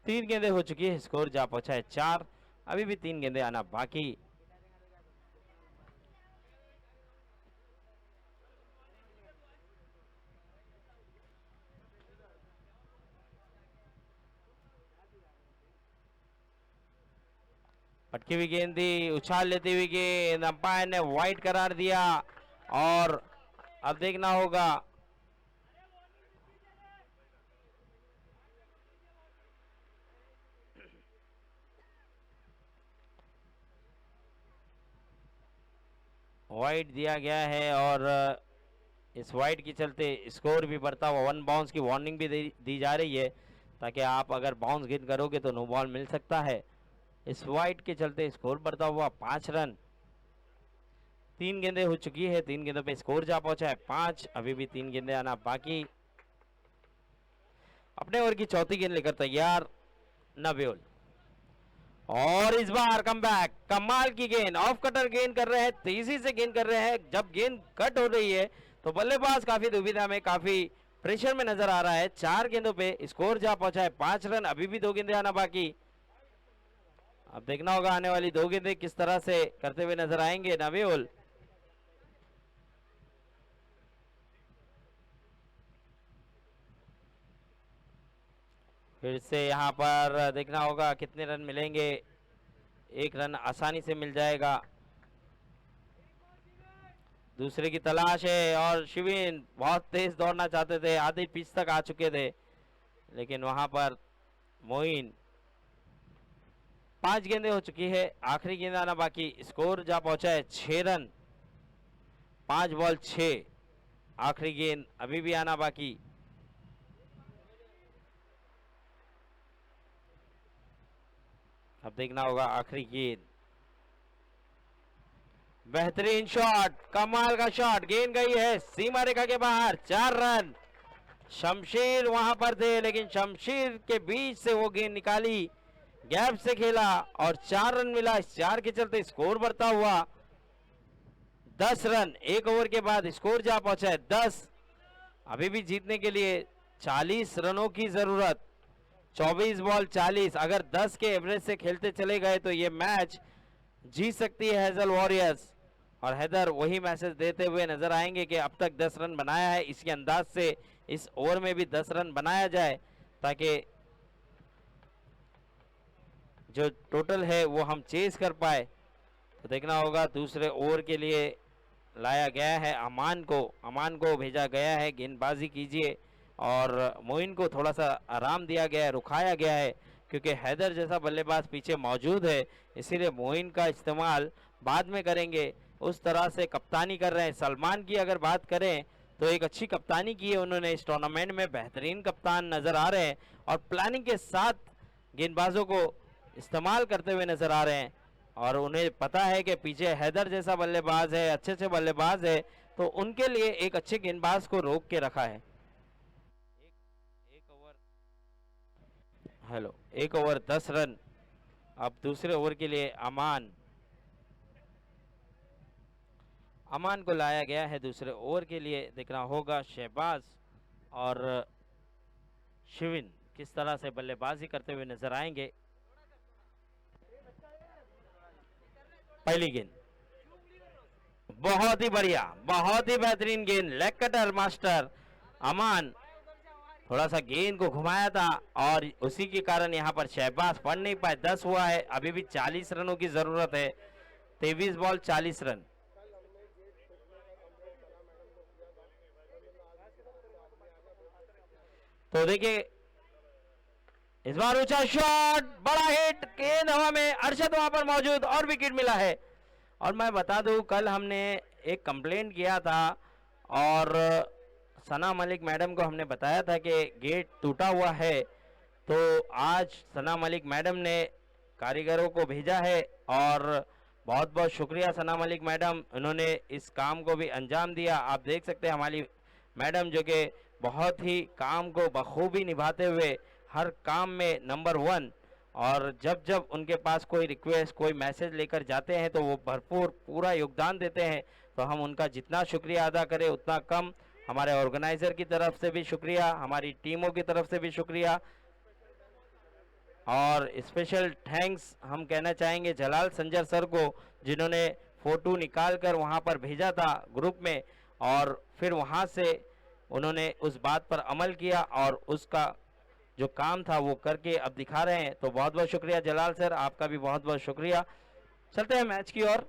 3 गेंदें हो चुकी है, स्कोर जा पहुंचा है 4। अभी भी 3 गेंदें आना बाकी। पटकी हुई गेंद थी, उछाल लेती हुई गेंद, अंपायर ने वाइड करार दिया। और अब देखना होगा वाइड दिया गया है और इस वाइड के चलते स्कोर भी बढ़ता हुआ, 1 बाउंस की वार्निंग भी दी जा रही है ताकि आप अगर बाउंस गेंद करोगे तो नो बॉल मिल सकता है। इस वाइड के चलते स्कोर बढ़ता हुआ 5 रन। 3 गेंदें हो चुकी है, 3 गेंदों पे स्कोर जा पहुंचा है 5। अभी भी 3 गेंदें आना बाकी। अपने ओवर की चौथी गेंद लेकर तैयार नबीउल। और इस बार कम बैक, कमाल की गेंद, ऑफ कटर गेंद कर रहे हैं, तेजी से गेंद कर रहे हैं। जब गेंद कट हो रही है तो बल्लेबाज काफी दुविधा में, काफी प्रेशर में नजर आ रहा है। 4 गेंदों पे स्कोर जा पहुंचा है 5 रन। अभी भी 2 गेंदें आना बाकी। अब देखना होगा आने वाली 2 गेंदें किस तरह से करते हुए नजर आएंगे नबीउल। फिर से यहाँ पर देखना होगा कितने रन मिलेंगे। 1 रन आसानी से मिल जाएगा। दूसरे की तलाश है और शिविन बहुत तेज दौड़ना चाहते थे, आधी पिच तक आ चुके थे, लेकिन वहां पर मोइन। 5 गेंदें हो चुकी है, आखिरी गेंद आना बाकी। स्कोर जा पहुंचा है 6 रन। 5 बॉल 6, आखिरी गेंद अभी भी आना बाकी। अब देखना होगा आखिरी गेंद। बेहतरीन शॉट, कमाल का शॉट, गेंद गई है सीमा रेखा के बाहर। 4 रन। शमशीर वहां पर थे लेकिन शमशीर के बीच से वो गेंद निकाली, गैप से खेला और 4 रन मिला। इस 4 के चलते स्कोर बढ़ता हुआ 10 रन। 1 ओवर के बाद स्कोर जा पहुंचा है 10। अभी भी जीतने के लिए 40 रनों की जरूरत। 24 बॉल 40। अगर 10 के एवरेज से खेलते चले गए तो ये मैच जीत सकती है हैजल वॉरियर्स। और हैदर वही मैसेज देते हुए नजर आएंगे कि अब तक 10 रन बनाया है, इसके अंदाज से इस ओवर में भी 10 रन बनाया जाए ताकि जो टोटल है वो हम चेज कर पाए। तो देखना होगा दूसरे ओवर के लिए लाया गया है अमान को भेजा गया है, गेंदबाजी कीजिए। और मोइन को थोड़ा सा आराम दिया गया है, रुकाया गया है, क्योंकि हैदर जैसा बल्लेबाज पीछे मौजूद है, इसीलिए मोइन का इस्तेमाल बाद में करेंगे। उस तरह से कप्तानी कर रहे हैं। सलमान की अगर बात करें तो एक अच्छी कप्तानी की है उन्होंने इस टूर्नामेंट में, बेहतरीन कप्तान नजर आ रहे हैं और प्लानिंग के साथ गेंदबाजों को इस्तेमाल करते हुए नजर आ रहे हैं। और उन्हें पता है कि पीछे हैदर जैसा बल्लेबाज है, अच्छे अच्छे बल्लेबाज है, तो उनके लिए एक अच्छे गेंदबाज को रोक के रखा है। एक ओवर 10 रन। अब दूसरे ओवर के लिए अमान को लाया गया है दूसरे ओवर के लिए। देखना होगा शहबाज और शिविन किस तरह से बल्लेबाजी करते हुए नजर आएंगे। पहली गेंद बहुत ही बढ़िया, बहुत ही बेहतरीन गेंद, लेग कटर मास्टर अमान थोड़ा सा गेंद को घुमाया था और उसी के कारण यहां पर शहबाज पढ़ नहीं पाए। 10 हुआ है, अभी भी 40 रनों की जरूरत है। 23 बॉल 40 रन। तो देखिए इस बार ऊंचा शॉट, बड़ा हिट, गेंद हवा में, अरशद वहां पर मौजूद और विकेट मिला है। और मैं बता दूं कल हमने एक कंप्लेंट किया था और सना मलिक मैडम को हमने बताया था कि गेट टूटा हुआ है। तो आज सना मलिक मैडम ने कारीगरों को भेजा है और बहुत बहुत शुक्रिया सना मलिक मैडम, उन्होंने इस काम को भी अंजाम दिया। आप देख सकते हैं हमारी मैडम जो कि बहुत ही काम को बखूबी निभाते हुए हर काम में नंबर 1, और जब जब उनके पास कोई रिक्वेस्ट कोई मैसेज लेकर जाते हैं तो वो भरपूर पूरा योगदान देते हैं। तो हम उनका जितना शुक्रिया अदा करें उतना कम। हमारे ऑर्गेनाइजर की तरफ से भी शुक्रिया, हमारी टीमों की तरफ से भी शुक्रिया, और स्पेशल थैंक्स हम कहना चाहेंगे जलाल संजर सर को, जिन्होंने फोटो निकाल कर वहाँ पर भेजा था ग्रुप में और फिर वहाँ से उन्होंने उस बात पर अमल किया और उसका जो काम था वो करके अब दिखा रहे हैं। तो बहुत बहुत शुक्रिया जलाल सर, आपका भी बहुत बहुत शुक्रिया। चलते हैं मैच की ओर।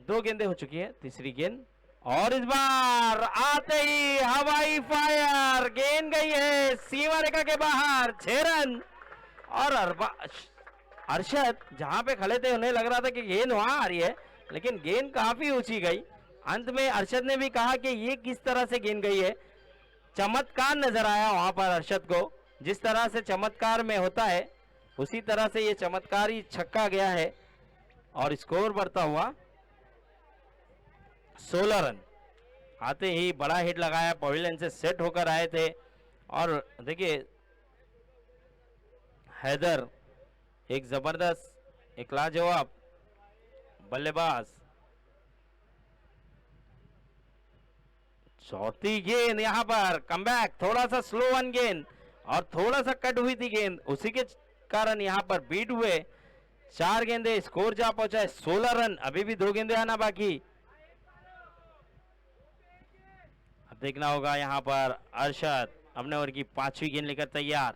2 गेंदें हो चुकी हैं, तीसरी गेंद और इस बार आते ही हवाई फायर, गेंद गई है सीमा रेखा के बाहर, 6 रन। और अरशद जहां पे खड़े थे उन्हें लग रहा था कि गेंद वहां आ रही है, लेकिन गेंद काफी ऊंची गई। अंत में अरशद ने भी कहा कि ये किस तरह से गेंद गई है। चमत्कार नजर आया वहां पर अरशद को, जिस तरह से चमत्कार में होता है उसी तरह से ये चमत्कारी छक्का गया है और स्कोर बढ़ता हुआ 16 रन। आते ही बड़ा हिट लगाया, पवेलियन से सेट होकर आए थे। और देखिए हैदर एक जबरदस्त, एक लाजवाब बल्लेबाज। चौथी गेंद यहां पर कमबैक, थोड़ा सा स्लो वन गेंद और थोड़ा सा कट हुई थी गेंद, उसी के कारण यहां पर बीट हुए। 4 गेंदे, स्कोर जा पहुंचा है 16 रन। अभी भी 2 गेंदे आना बाकी। अब देखना होगा यहां पर अरशद अपने ओवर की 5वीं गेंद लेकर तैयार।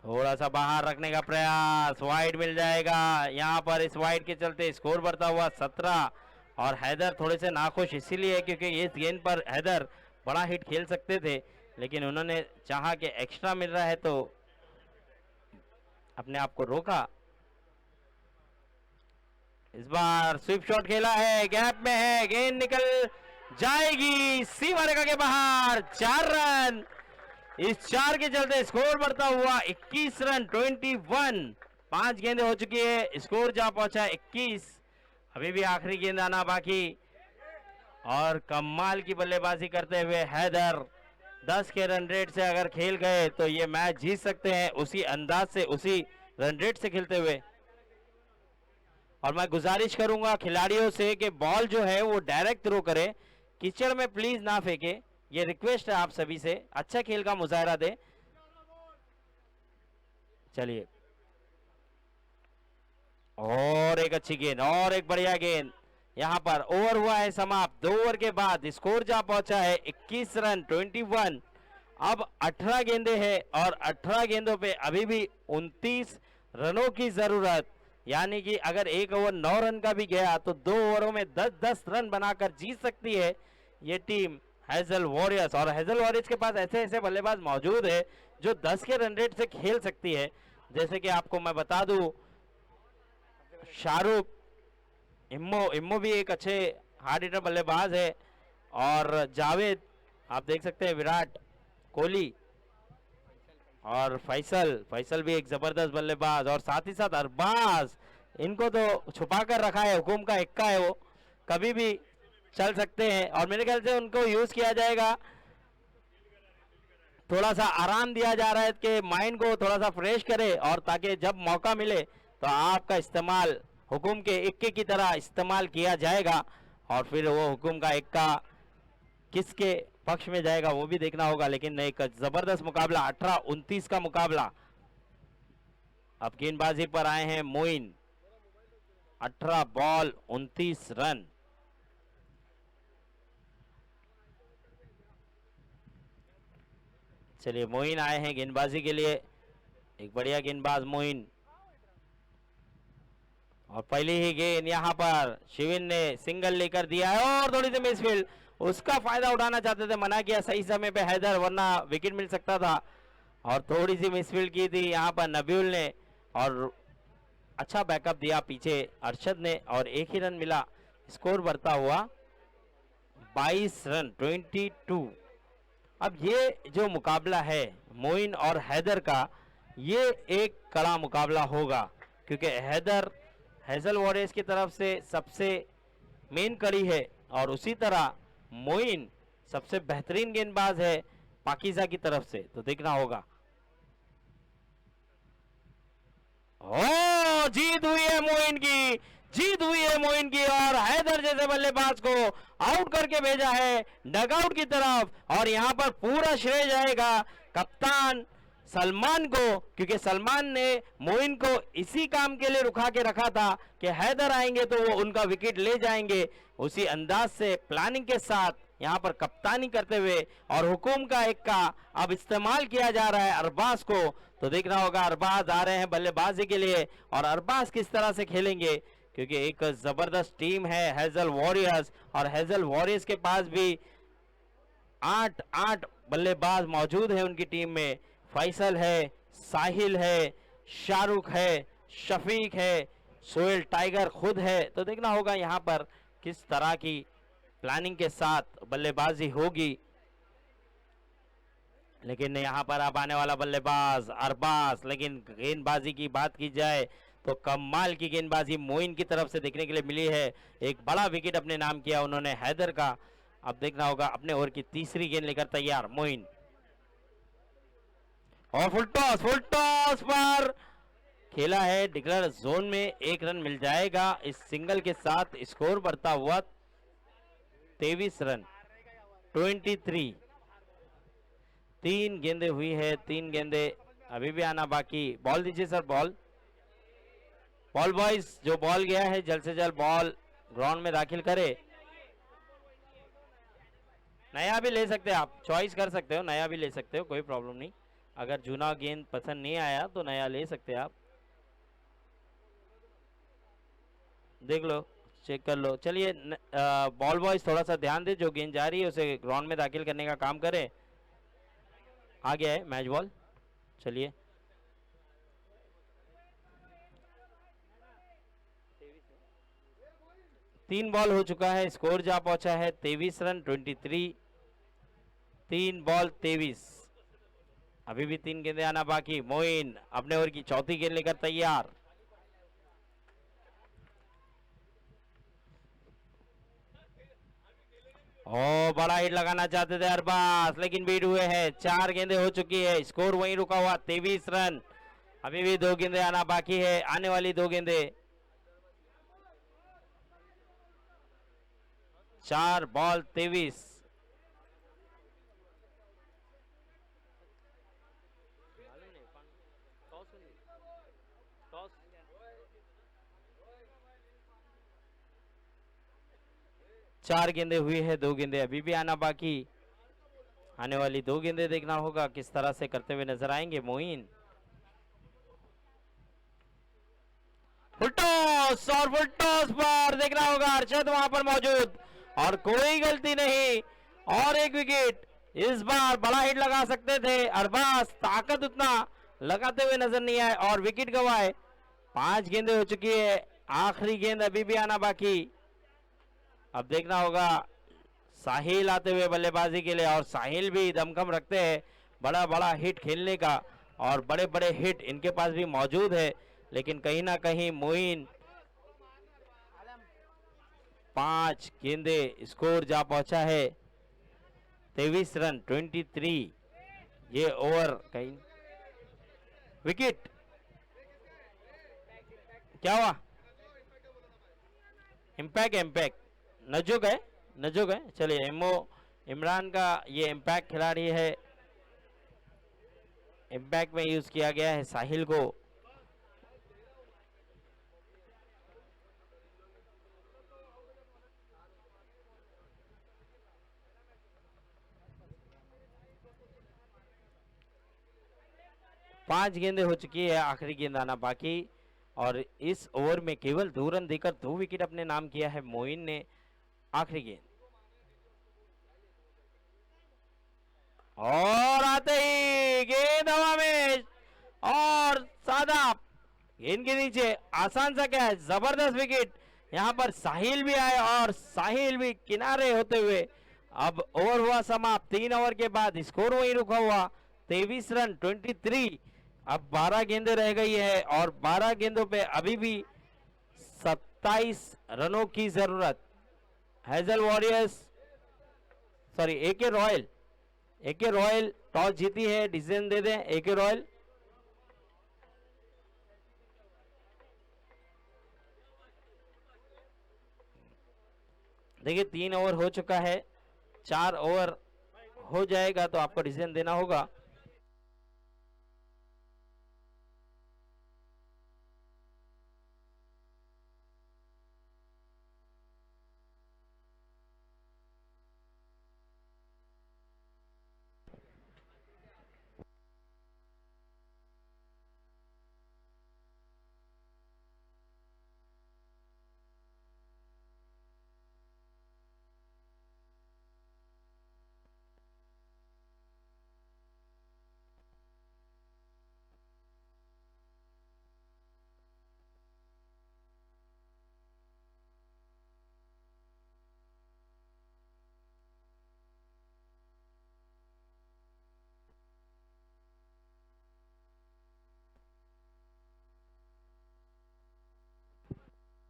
थोड़ा सा बाहर रखने का प्रयास, वाइड मिल जाएगा यहां पर। इस वाइड के चलते स्कोर बढ़ता हुआ 17। और हैदर थोड़े से नाखुश इसीलिए क्योंकि इस गेंद पर हैदर बड़ा हिट खेल सकते थे, लेकिन उन्होंने चाहा कि एक्स्ट्रा मिल रहा है तो अपने आप को रोका। इस बार स्वीप शॉट खेला है, गैप में है, गेंद निकल जाएगी सीमा रेखा के बाहर। 4 रन। इस 4 के चलते स्कोर बढ़ता हुआ 21 रन, 21। 5 गेंदें हो चुकी है, स्कोर जा पहुंचा 21। अभी भी आखिरी गेंद आना बाकी और कमाल की बल्लेबाजी करते हुए हैदर 10 के रन रेट से अगर खेल गए तो ये मैच जीत सकते हैं, उसी अंदाज से उसी रन रेट से खेलते हुए। और मैं गुजारिश करूंगा खिलाड़ियों से कि बॉल जो है वो डायरेक्ट थ्रो करें, कीचड़ में प्लीज ना फेंके, ये रिक्वेस्ट है आप सभी से। अच्छा खेल का मुजाहरा दे। चलिए और एक अच्छी गेंद और एक बढ़िया गेंद। यहां पर ओवर हुआ है समाप्त। 2 ओवर के बाद स्कोर जा पहुंचा है 21 रन, 21। अब 18 गेंदें हैं और 18 गेंदों पे अभी भी 29 रनों की जरूरत, यानी कि अगर 1 ओवर 9 रन का भी गया तो 2 ओवरों में 10-10 रन बनाकर जीत सकती है ये टीम हैजल वॉरियर्स, और हैजल वॉरियर्स के पास ऐसे ऐसे बल्लेबाज मौजूद है जो 10 के रन रेट से खेल सकती है। जैसे कि आपको मैं बता दूं, शाहरुख, इम्मो भी एक अच्छे हार्ड हिटर बल्लेबाज है, और जावेद, आप देख सकते हैं, विराट कोहली और फैसल भी एक जबरदस्त बल्लेबाज, और साथ ही साथ अरबाज, इनको तो छुपा कर रखा है, हुकुम का इक्का है, वो कभी भी चल सकते हैं, और मेरे ख्याल से उनको यूज किया जाएगा। थोड़ा सा आराम दिया जा रहा है कि माइंड को थोड़ा सा फ्रेश करे, और ताकि जब मौका मिले तो आपका इस्तेमाल हुकुम के इक्के की तरह इस्तेमाल किया जाएगा, और फिर वो हुकुम का इक्का किसके पक्ष में जाएगा वो भी देखना होगा। लेकिन एक जबरदस्त मुकाबला, 18-29 का मुकाबला। अब गेंदबाजी पर आए हैं मोइन, 18 बॉल 29 रन। चलिए, मोइन आए हैं गेंदबाजी के लिए, एक बढ़िया गेंदबाज मोइन, और पहली ही गेंद यहां पर शिविन ने सिंगल लेकर दिया है, और थोड़ी सी मिसफील्ड, उसका फायदा उठाना चाहते थे, मना किया सही समय पे हैदर, वरना विकेट मिल सकता था, और थोड़ी सी मिसफील्ड की थी यहां पर नबीउल ने, और अच्छा बैकअप दिया पीछे अरशद ने, और एक ही रन मिला। स्कोर बढ़ता हुआ 22 रन 22। अब ये जो मुकाबला है मोइन और हैदर का, ये एक कड़ा मुकाबला होगा, क्योंकि हैदर हैजल वॉरियर्स की तरफ से सबसे मेन कड़ी है, और उसी तरह मोइन सबसे बेहतरीन गेंदबाज है पाकिजा की तरफ से, तो देखना होगा। ओ, जीत हुई है मोइन की, जीत हुई है मोइन की, और हैदर जैसे बल्लेबाज को आउट करके भेजा है डगआउट की तरफ, और यहां पर पूरा श्रेय जाएगा कप्तान सलमान को, क्योंकि सलमान ने मोइन को इसी काम के लिए रुका के रखा था कि हैदर आएंगे तो वो उनका विकेट ले जाएंगे। उसी अंदाज से प्लानिंग के साथ यहां पर कप्तानी करते हुए, और हुकुम का एक का अब इस्तेमाल किया जा रहा है अरबाज को, तो देखना होगा अरबाज आ रहे हैं बल्लेबाजी के लिए, और अरबाज किस तरह से खेलेंगे, क्योंकि एक जबरदस्त टीम है हैजल वॉरियर्स, और हैजल वॉरियर्स के पास भी 8 बल्लेबाज मौजूद हैं उनकी टीम में। फैसल है, साहिल है, शाहरुख है, शफीक है, सोहेल टाइगर खुद है, तो देखना होगा यहां पर किस तरह की प्लानिंग के साथ बल्लेबाजी होगी। लेकिन यहां पर अब आने वाला बल्लेबाज अरबाज, लेकिन गेंदबाजी की बात की जाए तो कमाल की गेंदबाजी मोइन की तरफ से देखने के लिए मिली है। एक बड़ा विकेट अपने नाम किया उन्होंने हैदर का। अब देखना होगा, अपने ओवर की तीसरी गेंद लेकर तैयार मोइन, और फुल टॉस पर खेला है डिक्लेयर जोन में, एक रन मिल जाएगा इस सिंगल के साथ। स्कोर बढ़ता हुआ 23 रन 23। 3 गेंदे हुई है, 3 गेंदे अभी भी आना बाकी। बॉल दीजिए सर, बॉल बॉयज, जो बॉल गया है जल्द से जल्द बॉल ग्राउंड में दाखिल करे। नया भी ले सकते हैं आप, चॉइस कर सकते हो, नया भी ले सकते हो, कोई प्रॉब्लम नहीं। अगर जूना गेंद पसंद नहीं आया तो नया ले सकते हैं आप, देख लो, चेक कर लो। चलिए, बॉल बॉयज थोड़ा सा ध्यान दे, जो गेंद जा रही है उसे ग्राउंड में दाखिल करने का काम करे। आ गया है मैच बॉल, चलिए। तीन बॉल हो चुका है, स्कोर जा पहुंचा है 23 रन 23। 3 बॉल 23, अभी भी 3 गेंदे आना बाकी। मोइन अपने ओवर की चौथी गेंद लेकर तैयार। ओ, बड़ा हिट लगाना चाहते थे अरबाज, लेकिन बीट हुए हैं। 4 गेंदे हो चुकी है, स्कोर वहीं रुका हुआ 23 रन। अभी भी 2 गेंदे आना बाकी है, आने वाली 2 गेंदे। 4 बॉल 23। चार गेंदे हुई है, 2 गेंदे अभी भी आना बाकी। आने वाली 2 गेंदे देखना होगा किस तरह से करते हुए नजर आएंगे मोइन। फुल टॉस, और फुल टॉस पर देखना होगा अरशद वहां पर मौजूद, और कोई गलती नहीं, और एक विकेट। इस बार बड़ा हिट लगा सकते थे अरबाज, ताकत उतना लगाते हुए नजर नहीं आए और विकेट गवाए। 5 गेंदें हो चुकी है, आखिरी गेंद अभी भी आना बाकी। अब देखना होगा साहिल आते हुए बल्लेबाजी के लिए, और साहिल भी दमखम रखते हैं बड़ा बड़ा हिट खेलने का, और बड़े बड़े हिट इनके पास भी मौजूद है। लेकिन कहीं ना कहीं मोइन 5 गेंदे स्कोर जा पहुंचा है 23 रन 23। ये ओवर कहीं विकेट क्या हुआ? इम्पैक्ट नजुक है। चलिए इमरान का ये इम्पैक्ट खिलाड़ी है, इम्पैक्ट में यूज किया गया है साहिल को। पांच गेंदें हो चुकी है, आखिरी गेंद आना बाकी, और इस ओवर में केवल 2 रन देकर 2 विकेट अपने नाम किया है मोइन ने। आखिरी गेंद और आते ही गेंद हवा में और सादाब गेंद के नीचे, आसान सा क्या है, जबरदस्त विकेट। यहां पर साहिल भी आए और साहिल भी किनारे होते हुए। अब ओवर हुआ समाप्त, 3 ओवर के बाद स्कोर वहीं रुका हुआ 23 रन 23। अब 12 गेंदें रह गई है और 12 गेंदों पे अभी भी 27 रनों की जरूरत। हेजल वॉरियर्स सॉरी एके रॉयल टॉस जीती है, डिसीजन दे दें एके रॉयल। देखिए 3 ओवर हो चुका है, 4 ओवर हो जाएगा तो आपको डिसीजन देना होगा।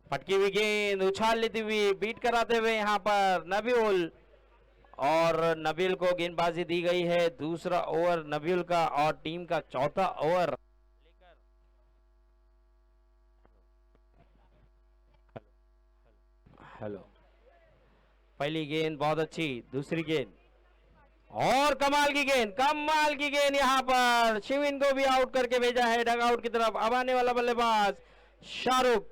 पटकी हुई गेंद उछाल लेती हुई बीट कराते हुए यहां पर नबीउल, और नबील को गेंदबाजी दी गई है। दूसरा ओवर नबील का और टीम का चौथा ओवर। हेलो, पहली गेंद बहुत अच्छी, दूसरी गेंद और कमाल की गेंद यहां पर शिविन को भी आउट करके भेजा है डगआउट की तरफ। अब आने वाला बल्लेबाज शाहरुख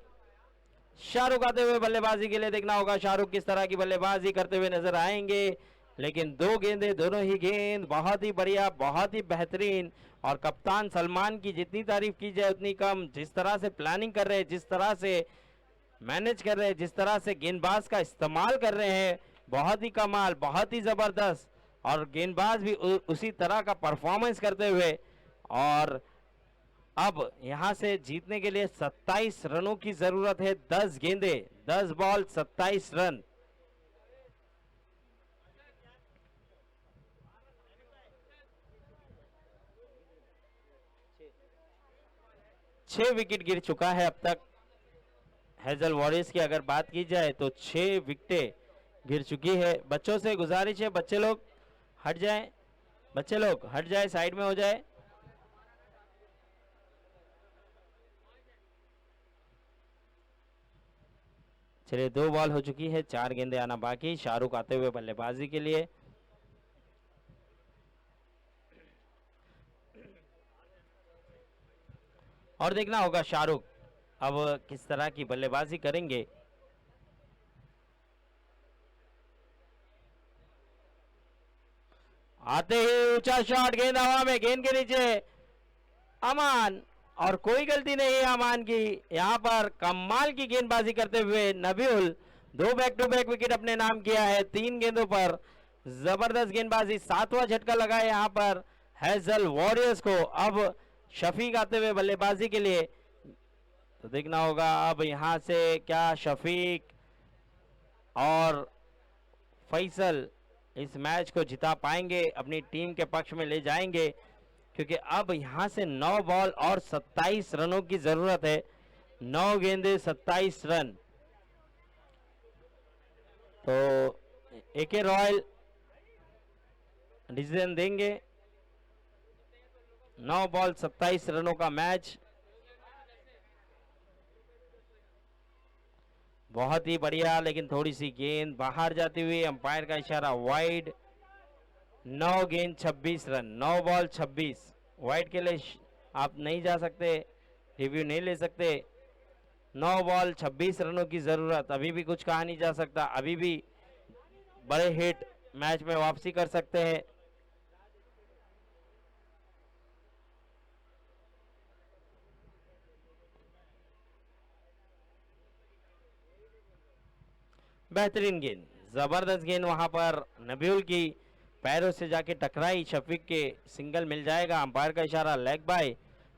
आते हुए बल्लेबाजी के लिए। देखना होगा शाहरुख किस तरह की बल्लेबाजी करते हुए नजर आएंगे। लेकिन 2 गेंदें, दोनों ही गेंद बहुत ही बढ़िया, बहुत ही बेहतरीन, और कप्तान सलमान की जितनी तारीफ की जाए उतनी कम। जिस तरह से प्लानिंग कर रहे हैं, जिस तरह से मैनेज कर रहे हैं, जिस तरह से गेंदबाज का इस्तेमाल कर रहे हैं, बहुत ही कमाल, बहुत ही जबरदस्त, और गेंदबाज भी उसी तरह का परफॉर्मेंस करते हुए। और अब यहां से जीतने के लिए 27 रनों की जरूरत है। 10 गेंदें, 10 बॉल, 27 रन। छह विकेट गिर चुका है अब तक। हेजल वॉरियर्स की अगर बात की जाए तो 6 विकेटें गिर चुकी है। बच्चों से गुजारिश है, बच्चे लोग हट जाए, साइड में हो जाए। चलिए 2 बॉल हो चुकी है, 4 गेंदें आना बाकी। शाहरुख आते हुए बल्लेबाजी के लिए। और देखना होगा शाहरुख अब किस तरह की बल्लेबाजी करेंगे। आते ही ऊंचा शॉट, गेंद हवा में, गेंद के नीचे अमान, और कोई गलती नहीं है अमान की। यहां पर कमाल की गेंदबाजी करते हुए नबीउल 2 बैक टू बैक विकेट अपने नाम किया है 3 गेंदों पर। जबरदस्त गेंदबाजी, 7वां झटका लगा है यहाँ पर हैजल वॉरियर्स को। अब शफीक आते हुए बल्लेबाजी के लिए, तो देखना होगा अब यहां से क्या शफीक और फैसल इस मैच को जिता पाएंगे, अपनी टीम के पक्ष में ले जाएंगे, क्योंकि अब यहां से 9 बॉल और 27 रनों की जरूरत है। 9 गेंदे 27 रन। तो एके रॉयल डिसीजन देंगे। 9 बॉल 27 रनों का मैच, बहुत ही बढ़िया, लेकिन थोड़ी सी गेंद बाहर जाती हुई, अंपायर का इशारा वाइड। 9 गेंद 26 रन, 9 बॉल 26। वाइड के लिए आप नहीं जा सकते, रिव्यू नहीं ले सकते। 9 बॉल 26 रनों की जरूरत, अभी भी कुछ कहा नहीं जा सकता, अभी भी बड़े हिट मैच में वापसी कर सकते हैं। बेहतरीन गेंद, जबरदस्त गेंद, वहां पर नबीउल की पैरों से जाके टकराई, शफीक के सिंगल मिल जाएगा। अंपायर का इशारा लेग बाय।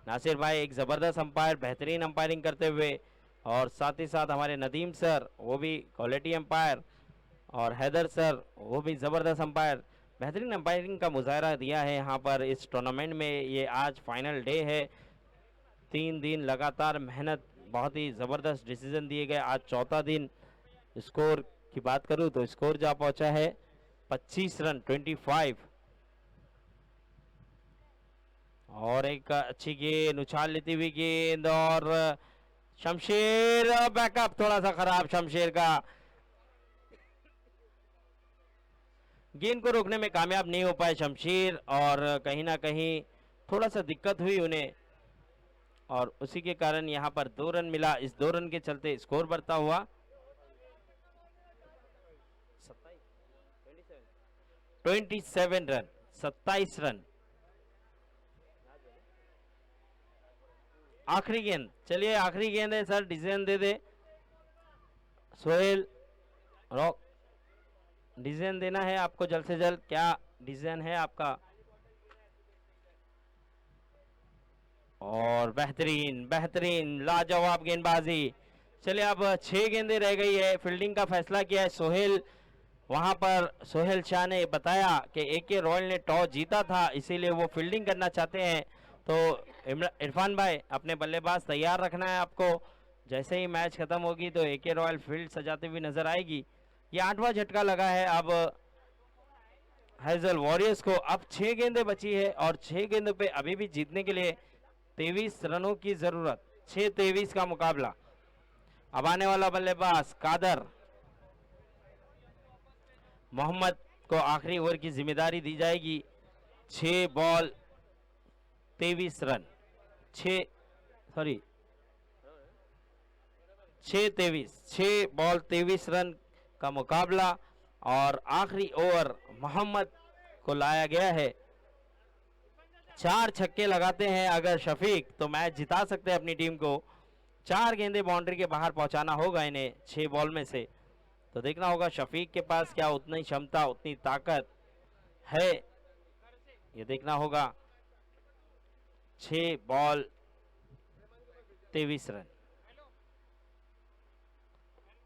नासिर भाई एक जबरदस्त अंपायर, बेहतरीन अंपायरिंग करते हुए, और साथ ही साथ हमारे नदीम सर वो भी क्वालिटी अंपायर, और हैदर सर वो भी ज़बरदस्त अंपायर, बेहतरीन अंपायरिंग का मुजाहरा दिया है यहाँ पर इस टूर्नामेंट में। ये आज फाइनल डे है, 3 दिन लगातार मेहनत, बहुत ही ज़बरदस्त डिसीजन दिए गए। आज चौथा दिन। स्कोर की बात करूँ तो स्कोर जा पहुंचा है 25 रन 25। और एक अच्छी गेंद, उछाल लेती हुई गेंद, और शमशेर बैकअप थोड़ा सा खराब शमशेर का, गेंद को रोकने में कामयाब नहीं हो पाए शमशेर, और कहीं ना कहीं थोड़ा सा दिक्कत हुई उन्हें, और उसी के कारण यहां पर 2 रन मिला। इस 2 रन के चलते स्कोर बढ़ता हुआ 27 रन, 27 रन। आखिरी गेंद, चलिए आखिरी गेंद है सर, डिसीजन दे दे सोहेल। रॉक डिसीजन देना है आपको जल्द से जल्द, क्या डिसीजन है आपका? और बेहतरीन बेहतरीन लाजवाब गेंदबाजी। चलिए अब 6 गेंदें रह गई है, फील्डिंग का फैसला किया है सोहेल। वहां पर सोहेल शाह ने बताया कि एके रॉयल ने टॉस जीता था, इसीलिए वो फील्डिंग करना चाहते हैं। तो इरफान भाई अपने बल्लेबाज तैयार रखना है आपको, जैसे ही मैच खत्म होगी तो एके रॉयल फील्ड सजाती हुई नजर आएगी। ये 8वां झटका लगा है अब हैजल वॉरियर्स को। अब 6 गेंदें बची है, और 6 गेंदों पे अभी भी जीतने के लिए 23 रनों की जरूरत, 6-23 का मुकाबला। अब आने वाला बल्लेबाज कादर मोहम्मद को आखिरी ओवर की जिम्मेदारी दी जाएगी। 6 बॉल 23 रन, 6 बॉल 23 रन का मुकाबला, और आखिरी ओवर मोहम्मद को लाया गया है। 4 छक्के लगाते हैं अगर शफीक, तो मैच जिता सकते हैं अपनी टीम को। 4 गेंदें बाउंड्री के बाहर पहुंचाना होगा इन्हें 6 बॉल में से। तो देखना होगा शफीक के पास क्या उतनी क्षमता, उतनी ताकत है, ये देखना होगा। 6 बॉल 23 रन,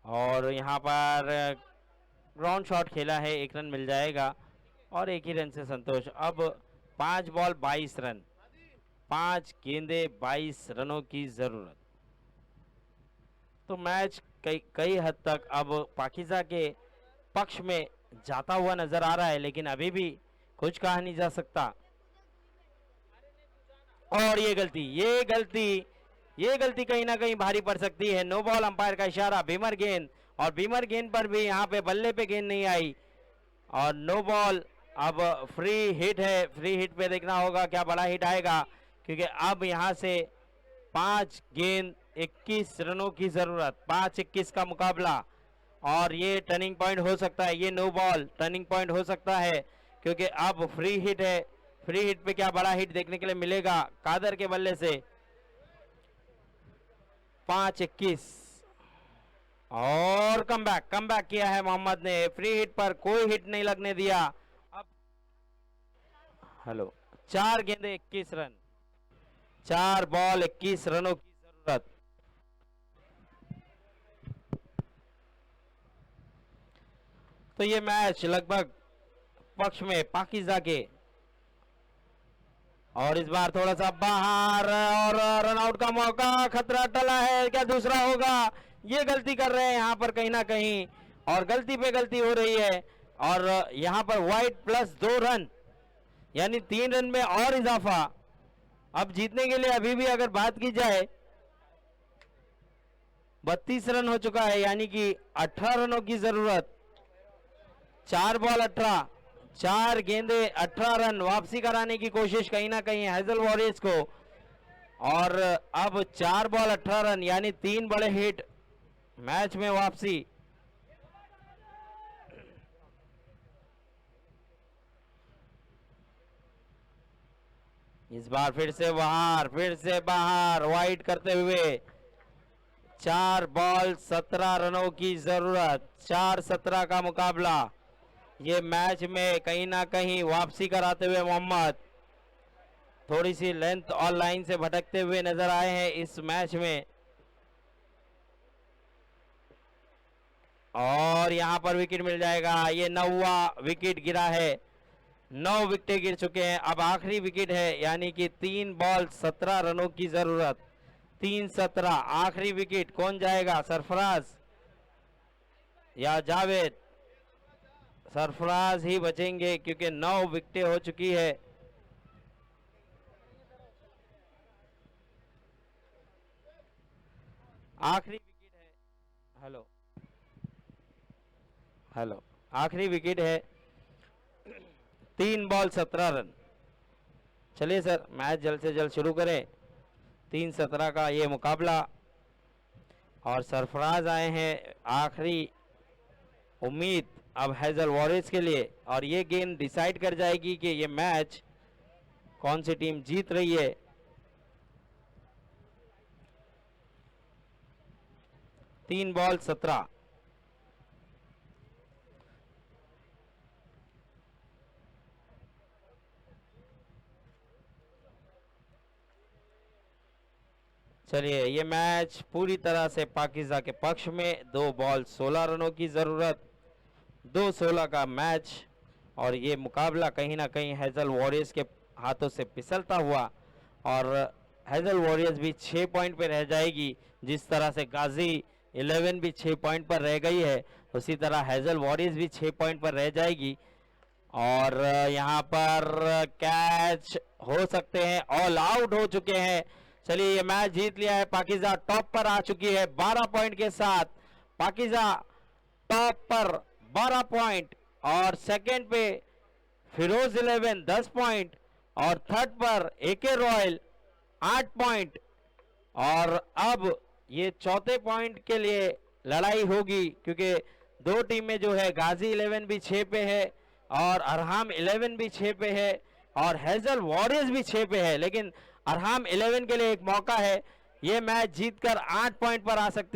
और यहां पर ग्राउंड शॉट खेला है, 1 रन मिल जाएगा, और 1 ही रन से संतोष। अब 5 बॉल 22 रन, 5 गेंदे 22 रनों की जरूरत। तो मैच कई हद तक अब पाकिजा के पक्ष में जाता हुआ नजर आ रहा है, लेकिन अभी भी कुछ कहा नहीं जा सकता। और ये गलती कहीं ना कहीं भारी पड़ सकती है। नो बॉल, अंपायर का इशारा, बीमर गेंद, और बीमर गेंद पर भी यहाँ पे बल्ले पे गेंद नहीं आई, और नो बॉल। अब फ्री हिट है, फ्री हिट पे देखना होगा क्या बड़ा हिट आएगा, क्योंकि अब यहाँ से 5 गेंद 21 रनों की जरूरत, 5-21 का मुकाबला, और ये टर्निंग पॉइंट हो सकता है। ये नो बॉल टर्निंग पॉइंट हो सकता है, क्योंकि अब फ्री हिट है। फ्री हिट पे क्या बड़ा हिट देखने के लिए मिलेगा कादर के बल्ले से। 5-21, और कम बैक किया है मोहम्मद ने, फ्री हिट पर कोई हिट नहीं लगने दिया। अब हेलो 4 गेंदे 21 रन, 4 बॉल 21 रनों की जरूरत। तो ये मैच लगभग पक्ष में पाकिस्तान के, और इस बार थोड़ा सा बाहर और रन आउट का मौका, खतरा टला है, क्या दूसरा होगा? ये गलती कर रहे हैं यहाँ पर कहीं ना कहीं, और गलती पे गलती हो रही है। और यहाँ पर वाइड प्लस 2 रन, यानी 3 रन में और इजाफा। अब जीतने के लिए अभी भी अगर बात की जाए 32 रन हो चुका है, यानी कि 18 रनों की जरूरत। 4 बॉल 18, 4 गेंदे 18 रन, वापसी कराने की कोशिश कहीं ना कहीं हैजल वॉरियर्स को। और अब 4 बॉल 18 रन, यानी 3 बड़े हिट, मैच में वापसी। इस बार फिर से बाहर वाइड करते हुए 4 बॉल 17 रनों की जरूरत, 4-17 का मुकाबला। ये मैच में कहीं ना कहीं वापसी कराते हुए मोहम्मद थोड़ी सी लेंथ और लाइन से भटकते हुए नजर आए हैं इस मैच में। और यहां पर विकेट मिल जाएगा, ये 9वां विकेट गिरा है, 9 विकेटें गिर चुके हैं। अब आखिरी विकेट है, यानी कि 3 बॉल 17 रनों की जरूरत, 3-17 आखिरी विकेट। कौन जाएगा, सरफराज या जावेद? सरफराज ही बचेंगे क्योंकि 9 विकेटें हो चुकी है। आखिरी विकेट है, हेलो आखिरी विकेट है, 3 बॉल 17 रन। चलिए सर, मैच जल्द से जल्द शुरू करें। 3-17 का ये मुकाबला, और सरफराज आए हैं, आखिरी उम्मीद अब हैजल वॉरियर्स के लिए। और ये गेम डिसाइड कर जाएगी कि ये मैच कौन सी टीम जीत रही है। तीन बॉल 17। चलिए, ये मैच पूरी तरह से पाकिस्तान के पक्ष में। 2 बॉल 16 रनों की जरूरत, 2-16 का मैच। और ये मुकाबला कहीं ना कहीं हैजल वॉरियर्स के हाथों से फिसलता हुआ, और हैजल वॉरियर्स भी 6 पॉइंट पे रह जाएगी। जिस तरह से गाजी 11 भी 6 पॉइंट पर रह गई है, उसी तरह हैजल वॉरियर्स भी 6 पॉइंट पर रह जाएगी। और यहाँ पर कैच हो सकते हैं, ऑल आउट हो चुके हैं। चलिए, ये मैच जीत लिया है पाकिस्तान, टॉप पर आ चुकी है 12 पॉइंट के साथ। पाकिस्तान टॉप पर 12 पॉइंट, और सेकंड पे फिरोज 11 10 पॉइंट, और थर्ड पर एके रॉयल 8 पॉइंट। और अब ये चौथे पॉइंट के लिए लड़ाई होगी, क्योंकि 2 टीमें जो है, गाजी 11 भी 6 पे है, और अरहाम 11 भी 6 पे है, और हैजल वॉरियर्स भी 6 पे है। लेकिन अरहाम 11 के लिए एक मौका है, ये मैच जीतकर 8 पॉइंट पर आ सकती है।